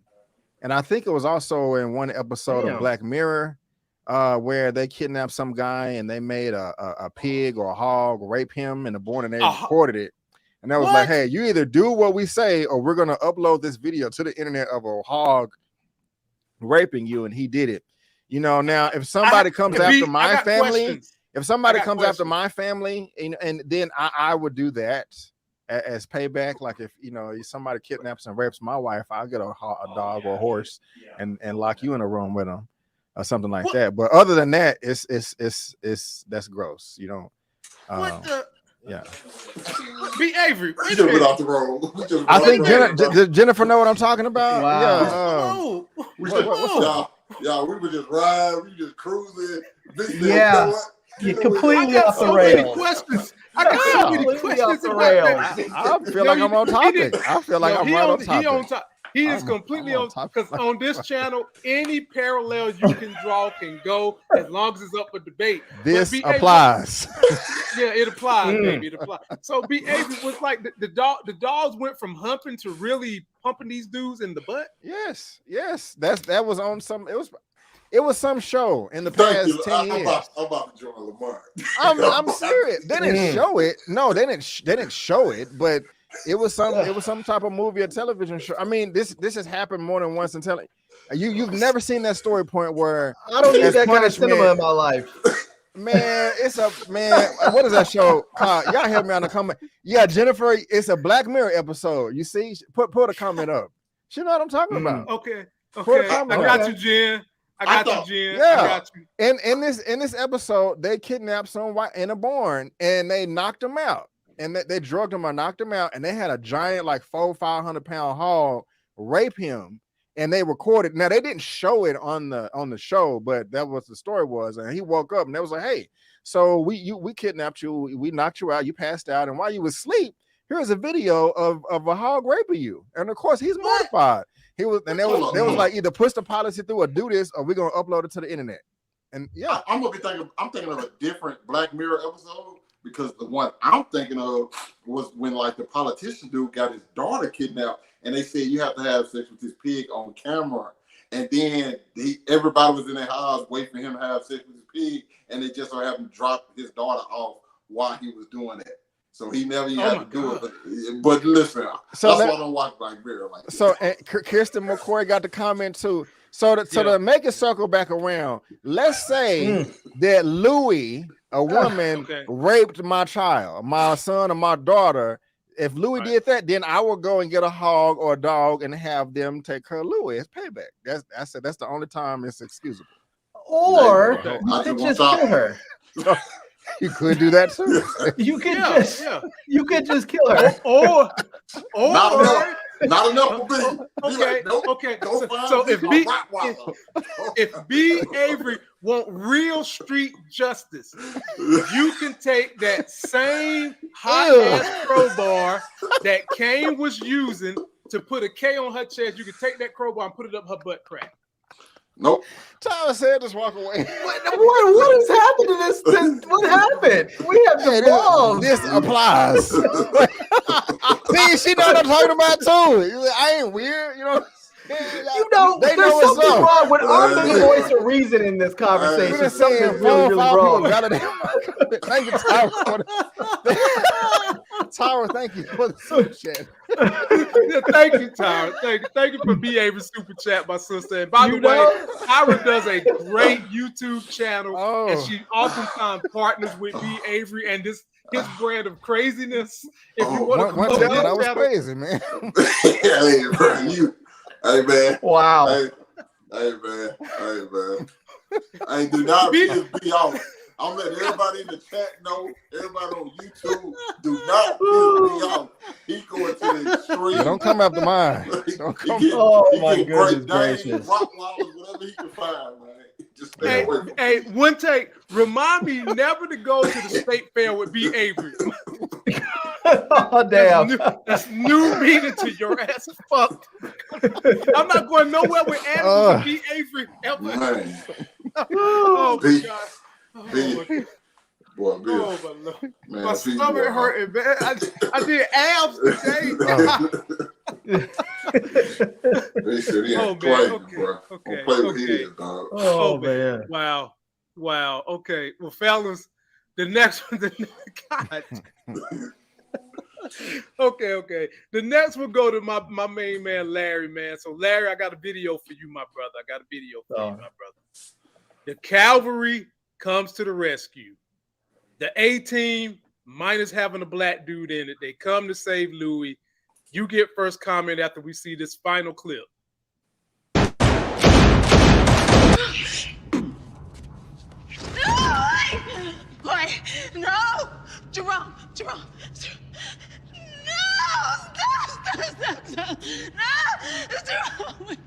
And I think it was also in one episode of Black Mirror where they kidnapped some guy and they made a pig or a hog rape him in the morning, and they recorded it. And that was like, hey, you either do what we say or we're going to upload this video to the internet of a hog raping you. And he did it. Now if somebody comes after my family, after my family, and then I would do that as payback. Like if somebody kidnaps and rapes my wife, I'll get a dog or a horse and lock you in a room with them or something like that. But other than that, it's that's gross. What the? Yeah. Be Avery. We just went off the road. I think Jennifer know what I'm talking about. Wow. Y'all, we were just riding, we were just cruising. You're completely off the rails. I got so many questions about that. I feel like I'm on topic. I feel like I'm right on topic. He is completely on top, because on this channel, any parallels you can draw can go as long as it's up for debate. This applies. It applies, baby. It applies. So B.A. was like the dogs went from humping to really pumping these dudes in the butt. Yes. That was on some. It was some show in the past 10 years. I'm about to join Lamont. I'm serious. They didn't show it. No, they didn't show it, but it was some type of movie or television show. I mean, this has happened more than once in television. You've never seen that story point where I don't need that kind of cinema in my life. Man, what is that show called? Y'all help me on the comment. Yeah, Jennifer, it's a Black Mirror episode. You see, put a comment up. She know what I'm talking about. Okay. I got you, Jen. I got you, Jen. Yeah. I got you. And in this episode, they kidnapped someone in a barn and they knocked him out. And they drugged him or knocked him out, and they had a giant, like 500 pound hog rape him, and they recorded. Now they didn't show it on the show, but that was the story was. And he woke up, and they was like, "Hey, so we kidnapped you, we knocked you out, you passed out, and while you was asleep, here's a video of a hog raping you." And of course, he's mortified. They was like, either push the policy through or do this, or we're gonna upload it to the internet. And I'm thinking of a different Black Mirror episode. because the one I'm thinking of was when like the politician dude got his daughter kidnapped, and they said you have to have sex with this pig on camera, and then everybody was in their house waiting for him to have sex with his pig, and they just so happened to drop his daughter off while he was doing that. So he never even had to do it. But listen, so that's why I don't watch Black Mirror like this. So Kirsten McCoy got the comment too. So to make it circle back around, let's say that Louie, a woman, raped my child, my son or my daughter. If Louie did that, then I will go and get a hog or a dog and have them take care of Louie. It's payback. That's the only time it's excusable. Or you could just kill her. You could do that too. You could just kill her. Or not enough for me. Okay, like, nope, okay. So if B. Avery want real street justice, you can take that same hot ass crowbar that Kane was using to put a K on her chest. You can take that crowbar and put it up her butt crack. Nope. Tyler said, "Just walk away." What has happened to this? What happened? We have the wrong. This applies. See, she know what I'm talking about too. I ain't weird, you know. You know, they there's know something what's wrong with our voice of reason in this conversation. Something's really wrong. Thank you, Tyra. Tyra, thank you for the super chat. Thank you, Tyra. Thank you for being able to super chat, my sister. And by the way, Tyra does a great YouTube channel, and she oftentimes partners with B. Avery and his brand of craziness. If you want to that was crazy, man. Hey, bro, hey, man. Wow. Hey, man. I do not piss me off. I'm letting everybody in the chat know, everybody on YouTube, do not piss me off. He going to the extreme. Don't come after mine. My goodness gracious. Rock walls, whatever he can find, man. Just stay away. Hey, one take. Remind me never to go to the state fair with B. Avery. Oh, damn. That's new meaning to your ass. Fuck. I'm not going nowhere with animals with B. Avery ever. Man. Oh, my God. Boy, oh my Lord. Man, my stomach hurting, man. I did abs today. They said he ain't playing, bro. Don't play with his, dog. Oh, man. Wow. Okay. Well, fellas, the next one, God. Okay. The next will go to my main man, Larry, man. So, Larry, I got a video for you, my brother. The cavalry comes to the rescue. The A-team, minus having a black dude in it, they come to save Louie. You get first comment after we see this final clip. No! Jerome! No! Stop! No! Jerome!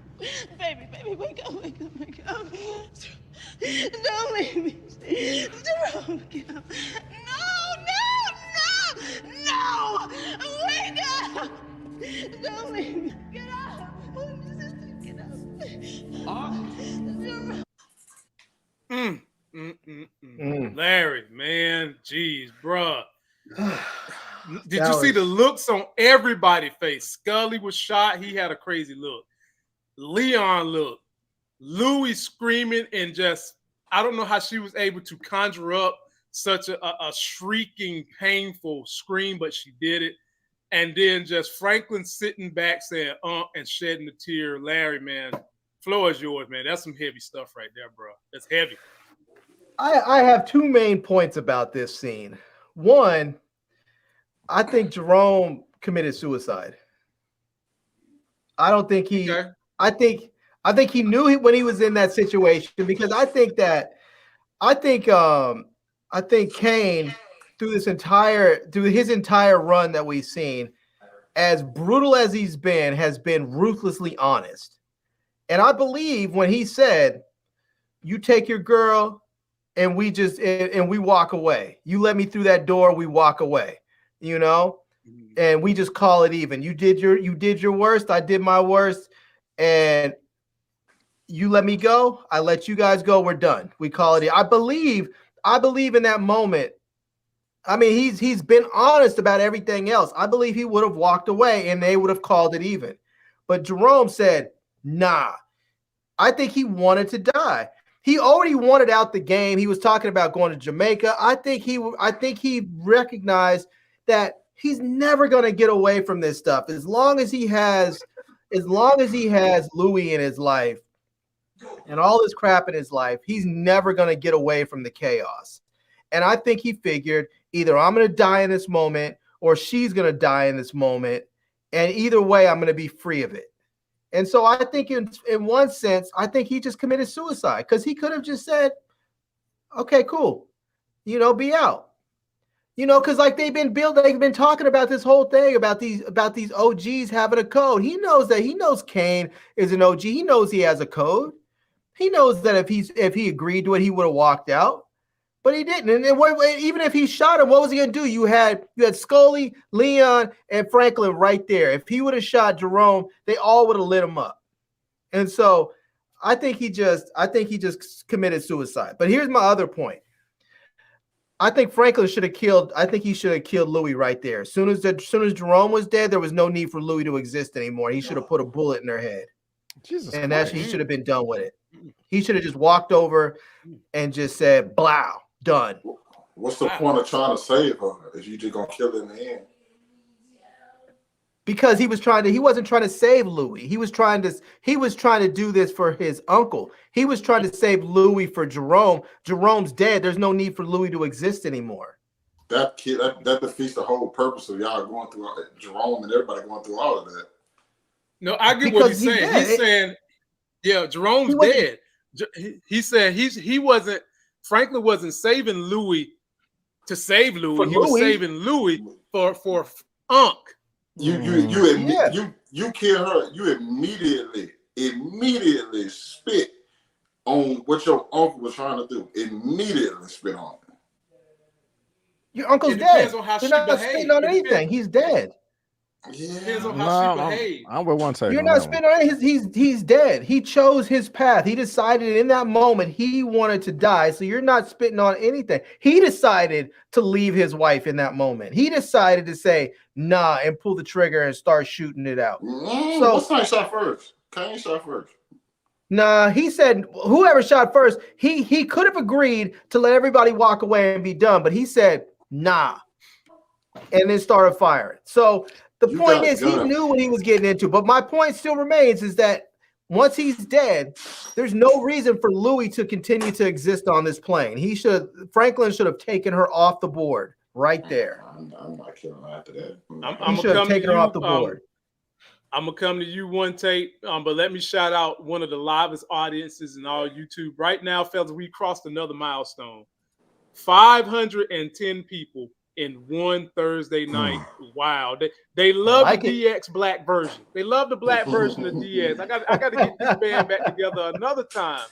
Baby, wake up. Don't leave me. Jerome, get up. No! Wake up! Don't leave me. Get up. Get up. Larry, man, jeez, bruh. Did you see the looks on everybody's face? Scully was shot. He had a crazy look. Leon looked. Louie screaming and just, I don't know how she was able to conjure up such a shrieking, painful scream, but she did it. And then just Franklin sitting back saying, and shedding a tear. Larry, man, floor is yours, man. That's some heavy stuff right there, bro. That's heavy. I have two main points about this scene. One, I think Jerome committed suicide. I don't think he. Okay. I think he knew when he was in that situation, because I think Kane through his entire run that we've seen, as brutal as he's been, has been ruthlessly honest. And I believe when he said, "You take your girl and we walk away. You let me through that door, we walk away." You know, and we just call it even. You did your worst, I did my worst, and you let me go, I let you guys go, we're done. We call it. I believe in that moment. I mean, he's been honest about everything else. I believe he would have walked away and they would have called it even. But Jerome said, nah. I think he wanted to die. He already wanted out the game. He was talking about going to Jamaica. I think he recognized that he's never going to get away from this stuff. As long as he has Louie in his life and all this crap in his life, he's never going to get away from the chaos. And I think he figured either I'm going to die in this moment or she's going to die in this moment. And either way, I'm going to be free of it. And so I think in one sense, I think he just committed suicide because he could have just said, okay, cool, be out. Because like they've been talking about this whole thing about these OGs having a code. He knows that. He knows Kane is an OG. He knows he has a code. He knows that if he agreed to it, he would have walked out. But he didn't. And even if he shot him, what was he going to do? You had Scully, Leon, and Franklin right there. If he would have shot Jerome, they all would have lit him up. And so I think he just committed suicide. But here's my other point. I think Franklin should have killed. I think he should have killed Louie right there. As soon as Jerome was dead, there was no need for Louie to exist anymore. He should have put a bullet in her head. Jesus and Christ. he should have been done with it. He should have just walked over and just said, "Blow, done." What's the point of trying to save her if you just gonna kill her in the end? Because he wasn't trying to save Louie. He was trying to do this for his uncle. He was trying to save Louie for Jerome. Jerome's dead. There's no need for Louie to exist anymore. That defeats the whole purpose of y'all going through Jerome and everybody going through all of that. No, I get what he's saying. He's saying, yeah, Jerome's dead. He said Franklin wasn't saving Louie to save Louie. He was saving Louie for Unc. You kill her. You immediately spit on what your uncle was trying to do. Immediately spit on it. Your uncle's dead. You're not spitting on anything. He's dead. Yeah. Depends on how she behaves. I'm with one take. You're not spitting on it. He's dead. He chose his path. He decided in that moment he wanted to die. So you're not spitting on anything. He decided to leave his wife in that moment. He decided to say nah and pull the trigger and start shooting it out. So what's not shot first? Kane shot first. Nah, he said whoever shot first, he could have agreed to let everybody walk away and be done, but he said nah, and then started firing. So the point is, he knew what he was getting into. But my point still remains is that once he's dead, there's no reason for Louie to continue to exist on this plane. Franklin should have taken her off the board right there. I'm not killing her after that. He should have taken her off the board. I'm gonna come to you, one Tait, but let me shout out one of the livest audiences in all YouTube right now, fellas. We crossed another milestone: 510 people in one Thursday night. Wow, they love the DX black version. They love the black version of DX. I got to get this band back together another time.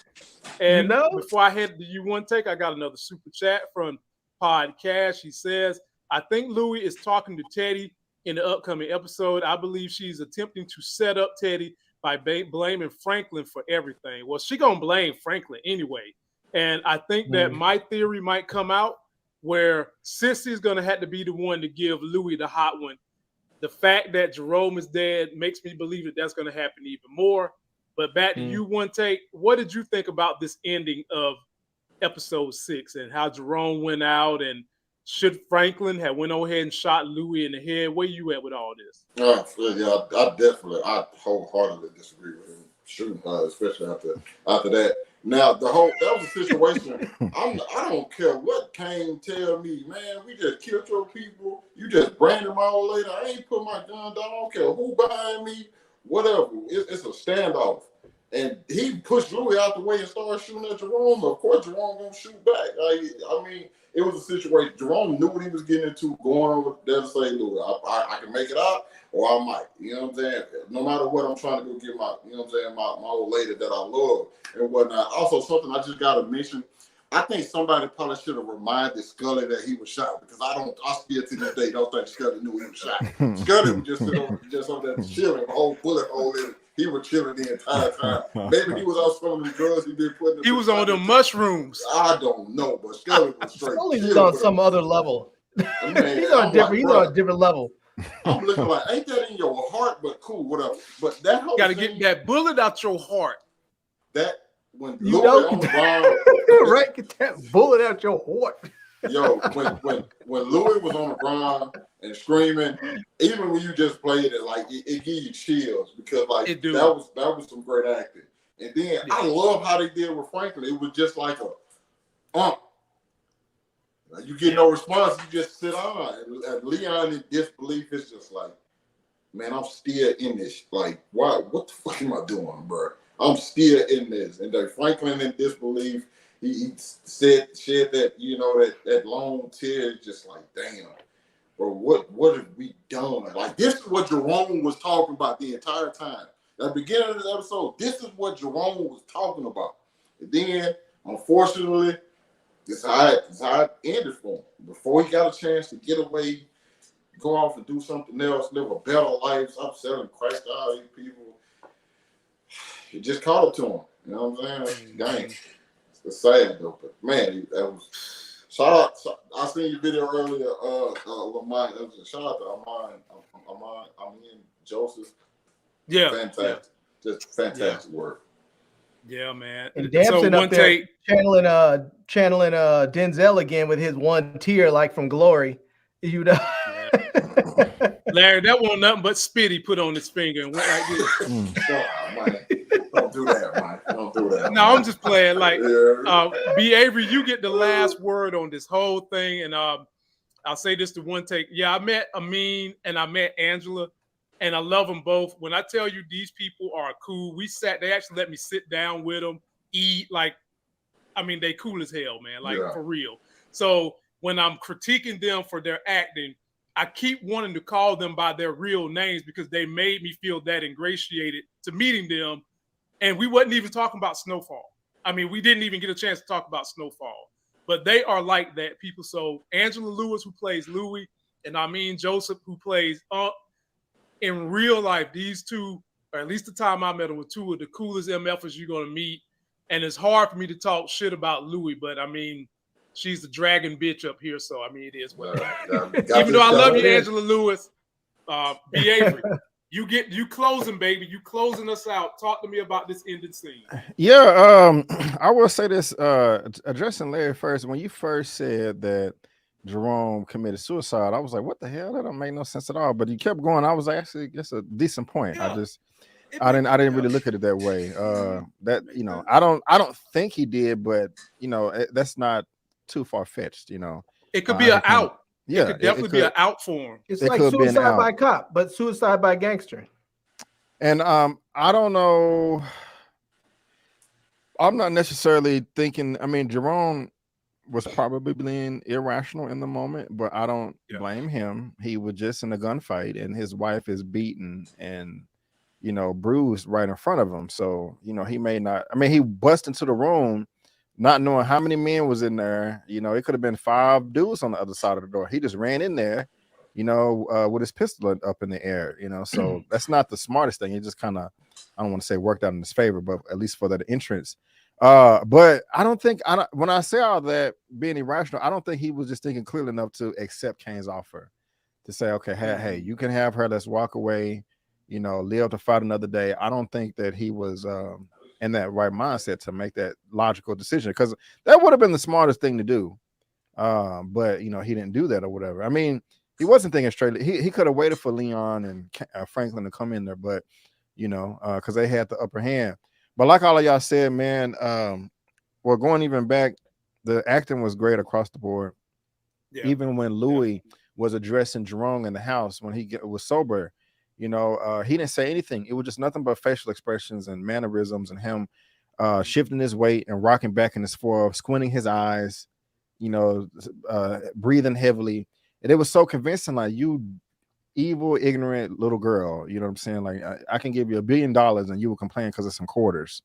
And before I head to you, one take, I got another super chat from Podcast. He says, "I think Louie is talking to Teddy in the upcoming episode. I believe she's attempting to set up Teddy by blaming Franklin for everything." Well, she gonna blame Franklin anyway, and I think that my theory might come out, where Sissy's going to have to be the one to give Louie the hot one. The fact that Jerome is dead makes me believe that that's going to happen even more. But back to you, one take. What did you think about this ending of episode 6 and how Jerome went out, and should Franklin have went ahead and shot Louie in the head? Where you at with all this? I wholeheartedly disagree with him shooting her, especially after that. Now that was a situation. I don't care what Kane tell me, man. We just killed your people. You just branded my old lady. I ain't put my gun down. I don't care who behind me, whatever. It's a standoff. And he pushed Louie out the way and started shooting at Jerome. Of course, Jerome gonna shoot back. It was a situation. Jerome knew what he was getting into going over there to say, Louie, I can make it out, or I might. You know what I'm saying? No matter what, I'm trying to go get my, my old lady that I love and whatnot. Also, something I just gotta mention. I think somebody probably should have reminded Scully that he was shot, because I still to this day don't think Scully knew he was shot. Scully was just on there chilling, whole bullet hole in it. He was chilling the entire time. Maybe he was on some of the drugs he been putting. He was on the mushrooms. I don't know, but Scully was straight. Scully's on some other level. Man, He's on a different level. I'm looking like, ain't that in your heart? But cool, whatever. But that whole Got to get that bullet out your heart. That when Louie on the ground, right? Get that bullet out your heart. Yo, when Louie was on the ground and screaming, even when you just played it, like it gives you chills because like that was some great acting. And then I love how they did with Franklin. It was just like you get no response, you just sit on. And Leon in disbelief is just like, man, I'm still in this. Like, why? What the fuck am I doing, bro? I'm still in this. And then Franklin in disbelief, he shed that, that long tear, just like, damn, bro, what have we done? Like, this is what Jerome was talking about the entire time. At the beginning of this episode, this is what Jerome was talking about. And then, unfortunately, this is how it ended for him. Before he got a chance to get away, go off and do something else, live a better life, stop selling crack to all these people. It just caught up to him. You know what I'm saying? Dang. It's sad though, but man, that was shout out. I seen your video earlier, Lamont. Shout out to Eman, Joseph. Yeah, fantastic, just fantastic work. Yeah, man. And Damson up there channeling Denzel again with his one tear like from Glory. You know, Larry, that wasn't nothing but spit he put on his finger and went like this. Don't do that, Mike. Don't do that. No, I'm just playing. Like, B. Avery, you get the last word on this whole thing, and I'll say this to one take. Yeah, I met Amin and I met Angela, and I love them both. When I tell you these people are cool, they actually let me sit down with them, eat. Like, I mean, they cool as hell, man. Like, for real. So when I'm critiquing them for their acting, I keep wanting to call them by their real names because they made me feel that ingratiated to meeting them. And we wasn't even talking about Snowfall. I mean, we didn't even get a chance to talk about Snowfall. But they are like that, people. So Angela Lewis, who plays Louie, and Amin Joseph, who plays in real life, these two, or at least the time I met them, were two of the coolest MFers you're going to meet. And it's hard for me to talk shit about Louie, but I mean, she's the dragon bitch up here, so I mean, it is what even though I love you, Angela Lewis, B. Avery, you closing, baby. You closing us out. Talk to me about this ending scene. Yeah, I will say this, addressing Larry first. When you first said that Jerome committed suicide, I was like, what the hell? That don't make no sense at all. But you kept going. I was like, actually, that's a decent point. Yeah. I didn't really look at it that way. That, I don't think he did, but that's not too far-fetched, It could be an out. Yeah, it could definitely be an out for him. It's like suicide by cop, but suicide by gangster. And I don't know. I'm not necessarily thinking. I mean, Jerome was probably being irrational in the moment, but I don't blame him. He was just in a gunfight, and his wife is beaten and bruised right in front of him. So he may not. I mean, he bust into the room, not knowing how many men was in there. It could have been 5 dudes on the other side of the door. He just ran in there, with his pistol up in the air, so that's not the smartest thing. It just kind of, I don't want to say worked out in his favor, but at least for that entrance. But when I say all that being irrational, I don't think he was just thinking clearly enough to accept Kane's offer to say, okay, hey, you can have her. Let's walk away, live to fight another day. I don't think that he was, in that right mindset to make that logical decision, because that would have been the smartest thing to do. But he didn't do that or whatever. I mean, he wasn't thinking straight. He could have waited for Leon and Franklin to come in there, but because they had the upper hand. But like all of y'all said, man, going even back, the acting was great across the board. Yeah. Even when Louie was addressing Jerome in the house when he was sober. He didn't say anything. It was just nothing but facial expressions and mannerisms and him shifting his weight and rocking back in his floor, squinting his eyes, breathing heavily. And it was so convincing, like, you evil, ignorant little girl. You know what I'm saying? Like, I can give you $1 billion and you will complain because of some quarters,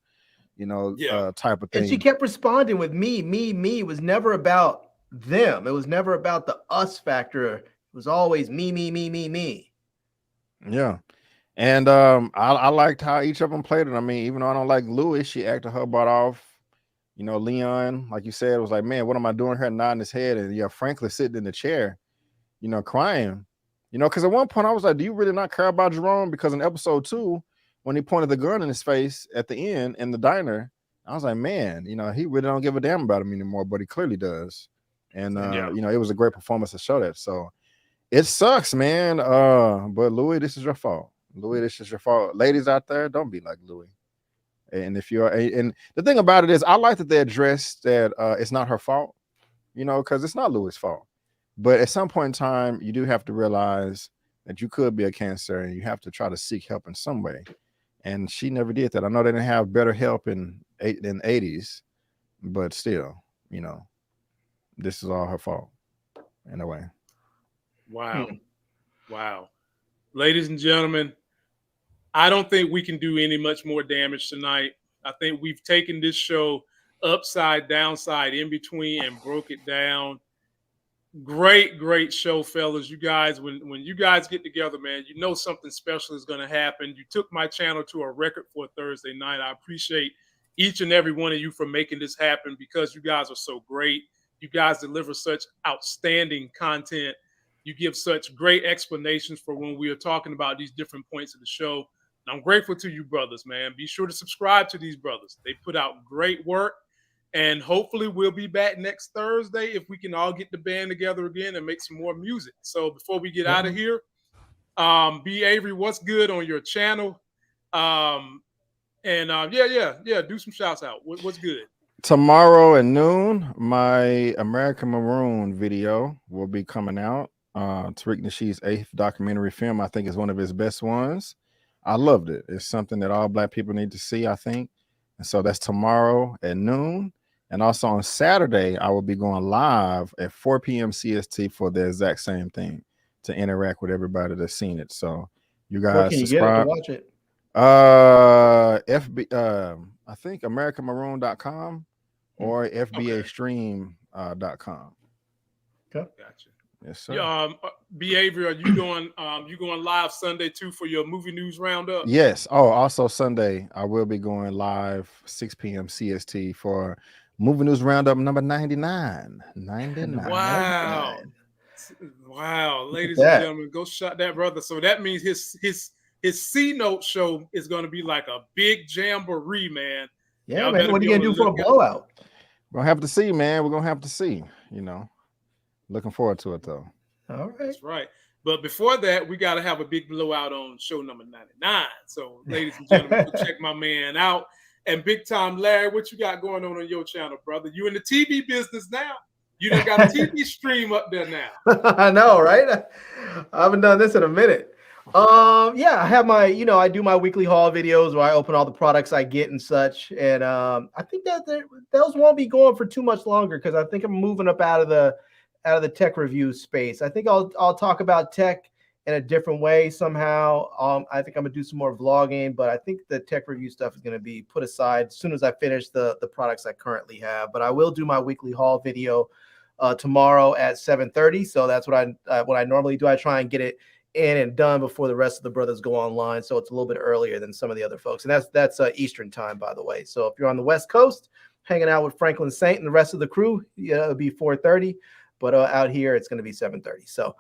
type of thing. And she kept responding with me. It was never about them. It was never about the us factor. It was always me. Yeah. And I liked how each of them played it. I mean, even though I don't like Louie, she acted her butt off. Leon, like you said, was like, man, what am I doing here, nodding his head? And Franklin sitting in the chair, crying, because at one point I was like, do you really not care about Jerome? Because in episode 2, when he pointed the gun in his face at the end in the diner, I was like, man, he really don't give a damn about him anymore, but he clearly does. And it was a great performance to show that. So it sucks, man. But Louie, this is your fault. Louie, this is your fault. Ladies out there, don't be like Louie. And if you're, and the thing about it is, I like that they addressed that it's not her fault, because it's not Louie's fault. But at some point in time, you do have to realize that you could be a cancer, and you have to try to seek help in some way. And she never did that. I know they didn't have better help in the 80s, but still, this is all her fault in a way. Wow. Wow. Ladies and gentlemen, I don't think we can do any much more damage tonight. I think we've taken this show upside, downside, in between, and broke it down. Great show, fellas. You guys, when you guys get together, man, something special is going to happen. You took my channel to a record for a Thursday night. I appreciate each and every one of you for making this happen, because you guys are so great. You guys deliver such outstanding content. You give such great explanations for when we are talking about these different points of the show. And I'm grateful to you brothers, man. Be sure to subscribe to these brothers. They put out great work. And hopefully we'll be back next Thursday if we can all get the band together again and make some more music. So before we get out of here, B. Avery, what's good on your channel? Do some shouts out. What's good? Tomorrow at noon, my American Maroon video will be coming out. Tariq Nasheed's 8th documentary film. I think is one of his best ones. I loved it. It's something that all Black people need to see, I think. And so that's tomorrow at noon. And also on Saturday, I will be going live at 4 p.m. CST for the exact same thing, to interact with everybody that's seen it. So you guys subscribe. Watch it? I think AmericanMaroon.com or FBAstream.com. Okay. Gotcha. Yes, sir. B. Avery, are you going live Sunday too for your movie news roundup? Yes. Oh, also Sunday, I will be going live 6 p.m. CST for movie news roundup number 99. 99. Wow. Ladies and gentlemen, go shot that brother. So that means his C-Note show is going to be like a big jamboree, man. Yeah, man. What are you going to do for a blowout? We're going to have to see, man. We're going to have to see, Looking forward to it, though. All right. That's right. But before that, we got to have a big blowout on show number 99. So, ladies and gentlemen, go check my man out. And Big Time Larry, what you got going on your channel, brother? You in the TV business now? You done got a TV stream up there now. I know, right? I haven't done this in a minute. I have my, I do my weekly haul videos where I open all the products I get and such. And I think that those won't be going for too much longer, because I think I'm moving up out of the tech review space. I think I'll talk about tech in a different way somehow. I think I'm gonna do some more vlogging, but I think the tech review stuff is gonna be put aside as soon as I finish the products I currently have. But I will do my weekly haul video tomorrow at 7:30. So that's what I normally do. I try and get it in and done before the rest of the brothers go online, so it's a little bit earlier than some of the other folks. And that's Eastern time, by the way. So if you're on the West Coast hanging out with Franklin Saint and the rest of the crew, it'll be 4:30. But out here, it's going to be 7:30. So,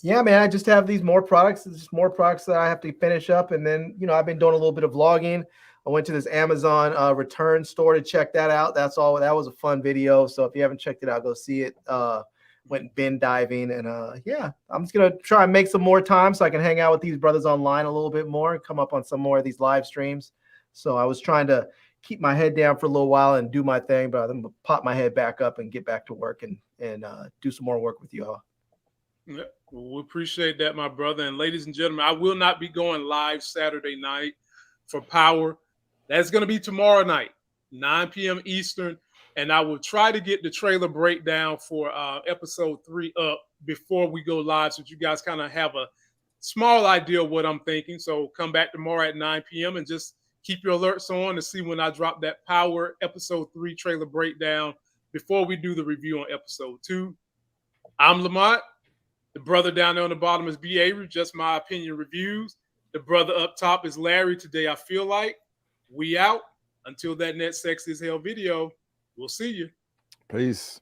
man, I just have these more products. It's just more products that I have to finish up. And then, I've been doing a little bit of vlogging. I went to this Amazon return store to check that out. That was a fun video. So if you haven't checked it out, go see it. Went bin diving. And, I'm just going to try and make some more time so I can hang out with these brothers online a little bit more and come up on some more of these live streams. So I was trying to keep my head down for a little while and do my thing, but I'm gonna pop my head back up and get back to work and do some more work with you all. Yeah, well, we appreciate that, my brother. And ladies and gentlemen, I will not be going live Saturday night for Power. That's going to be tomorrow night, 9 p.m. Eastern. And I will try to get the trailer breakdown for episode 3 up before we go live, so you guys kind of have a small idea of what I'm thinking. So come back tomorrow at 9 p.m. and just keep your alerts on to see when I drop that Power episode 3 trailer breakdown before we do the review on episode 2. I'm Lamont. The brother down there on the bottom is B. Avery, just my opinion reviews. The brother up top is Larry. Today I feel like we out. Until that next Sexy as Hell video, we'll see you. Peace.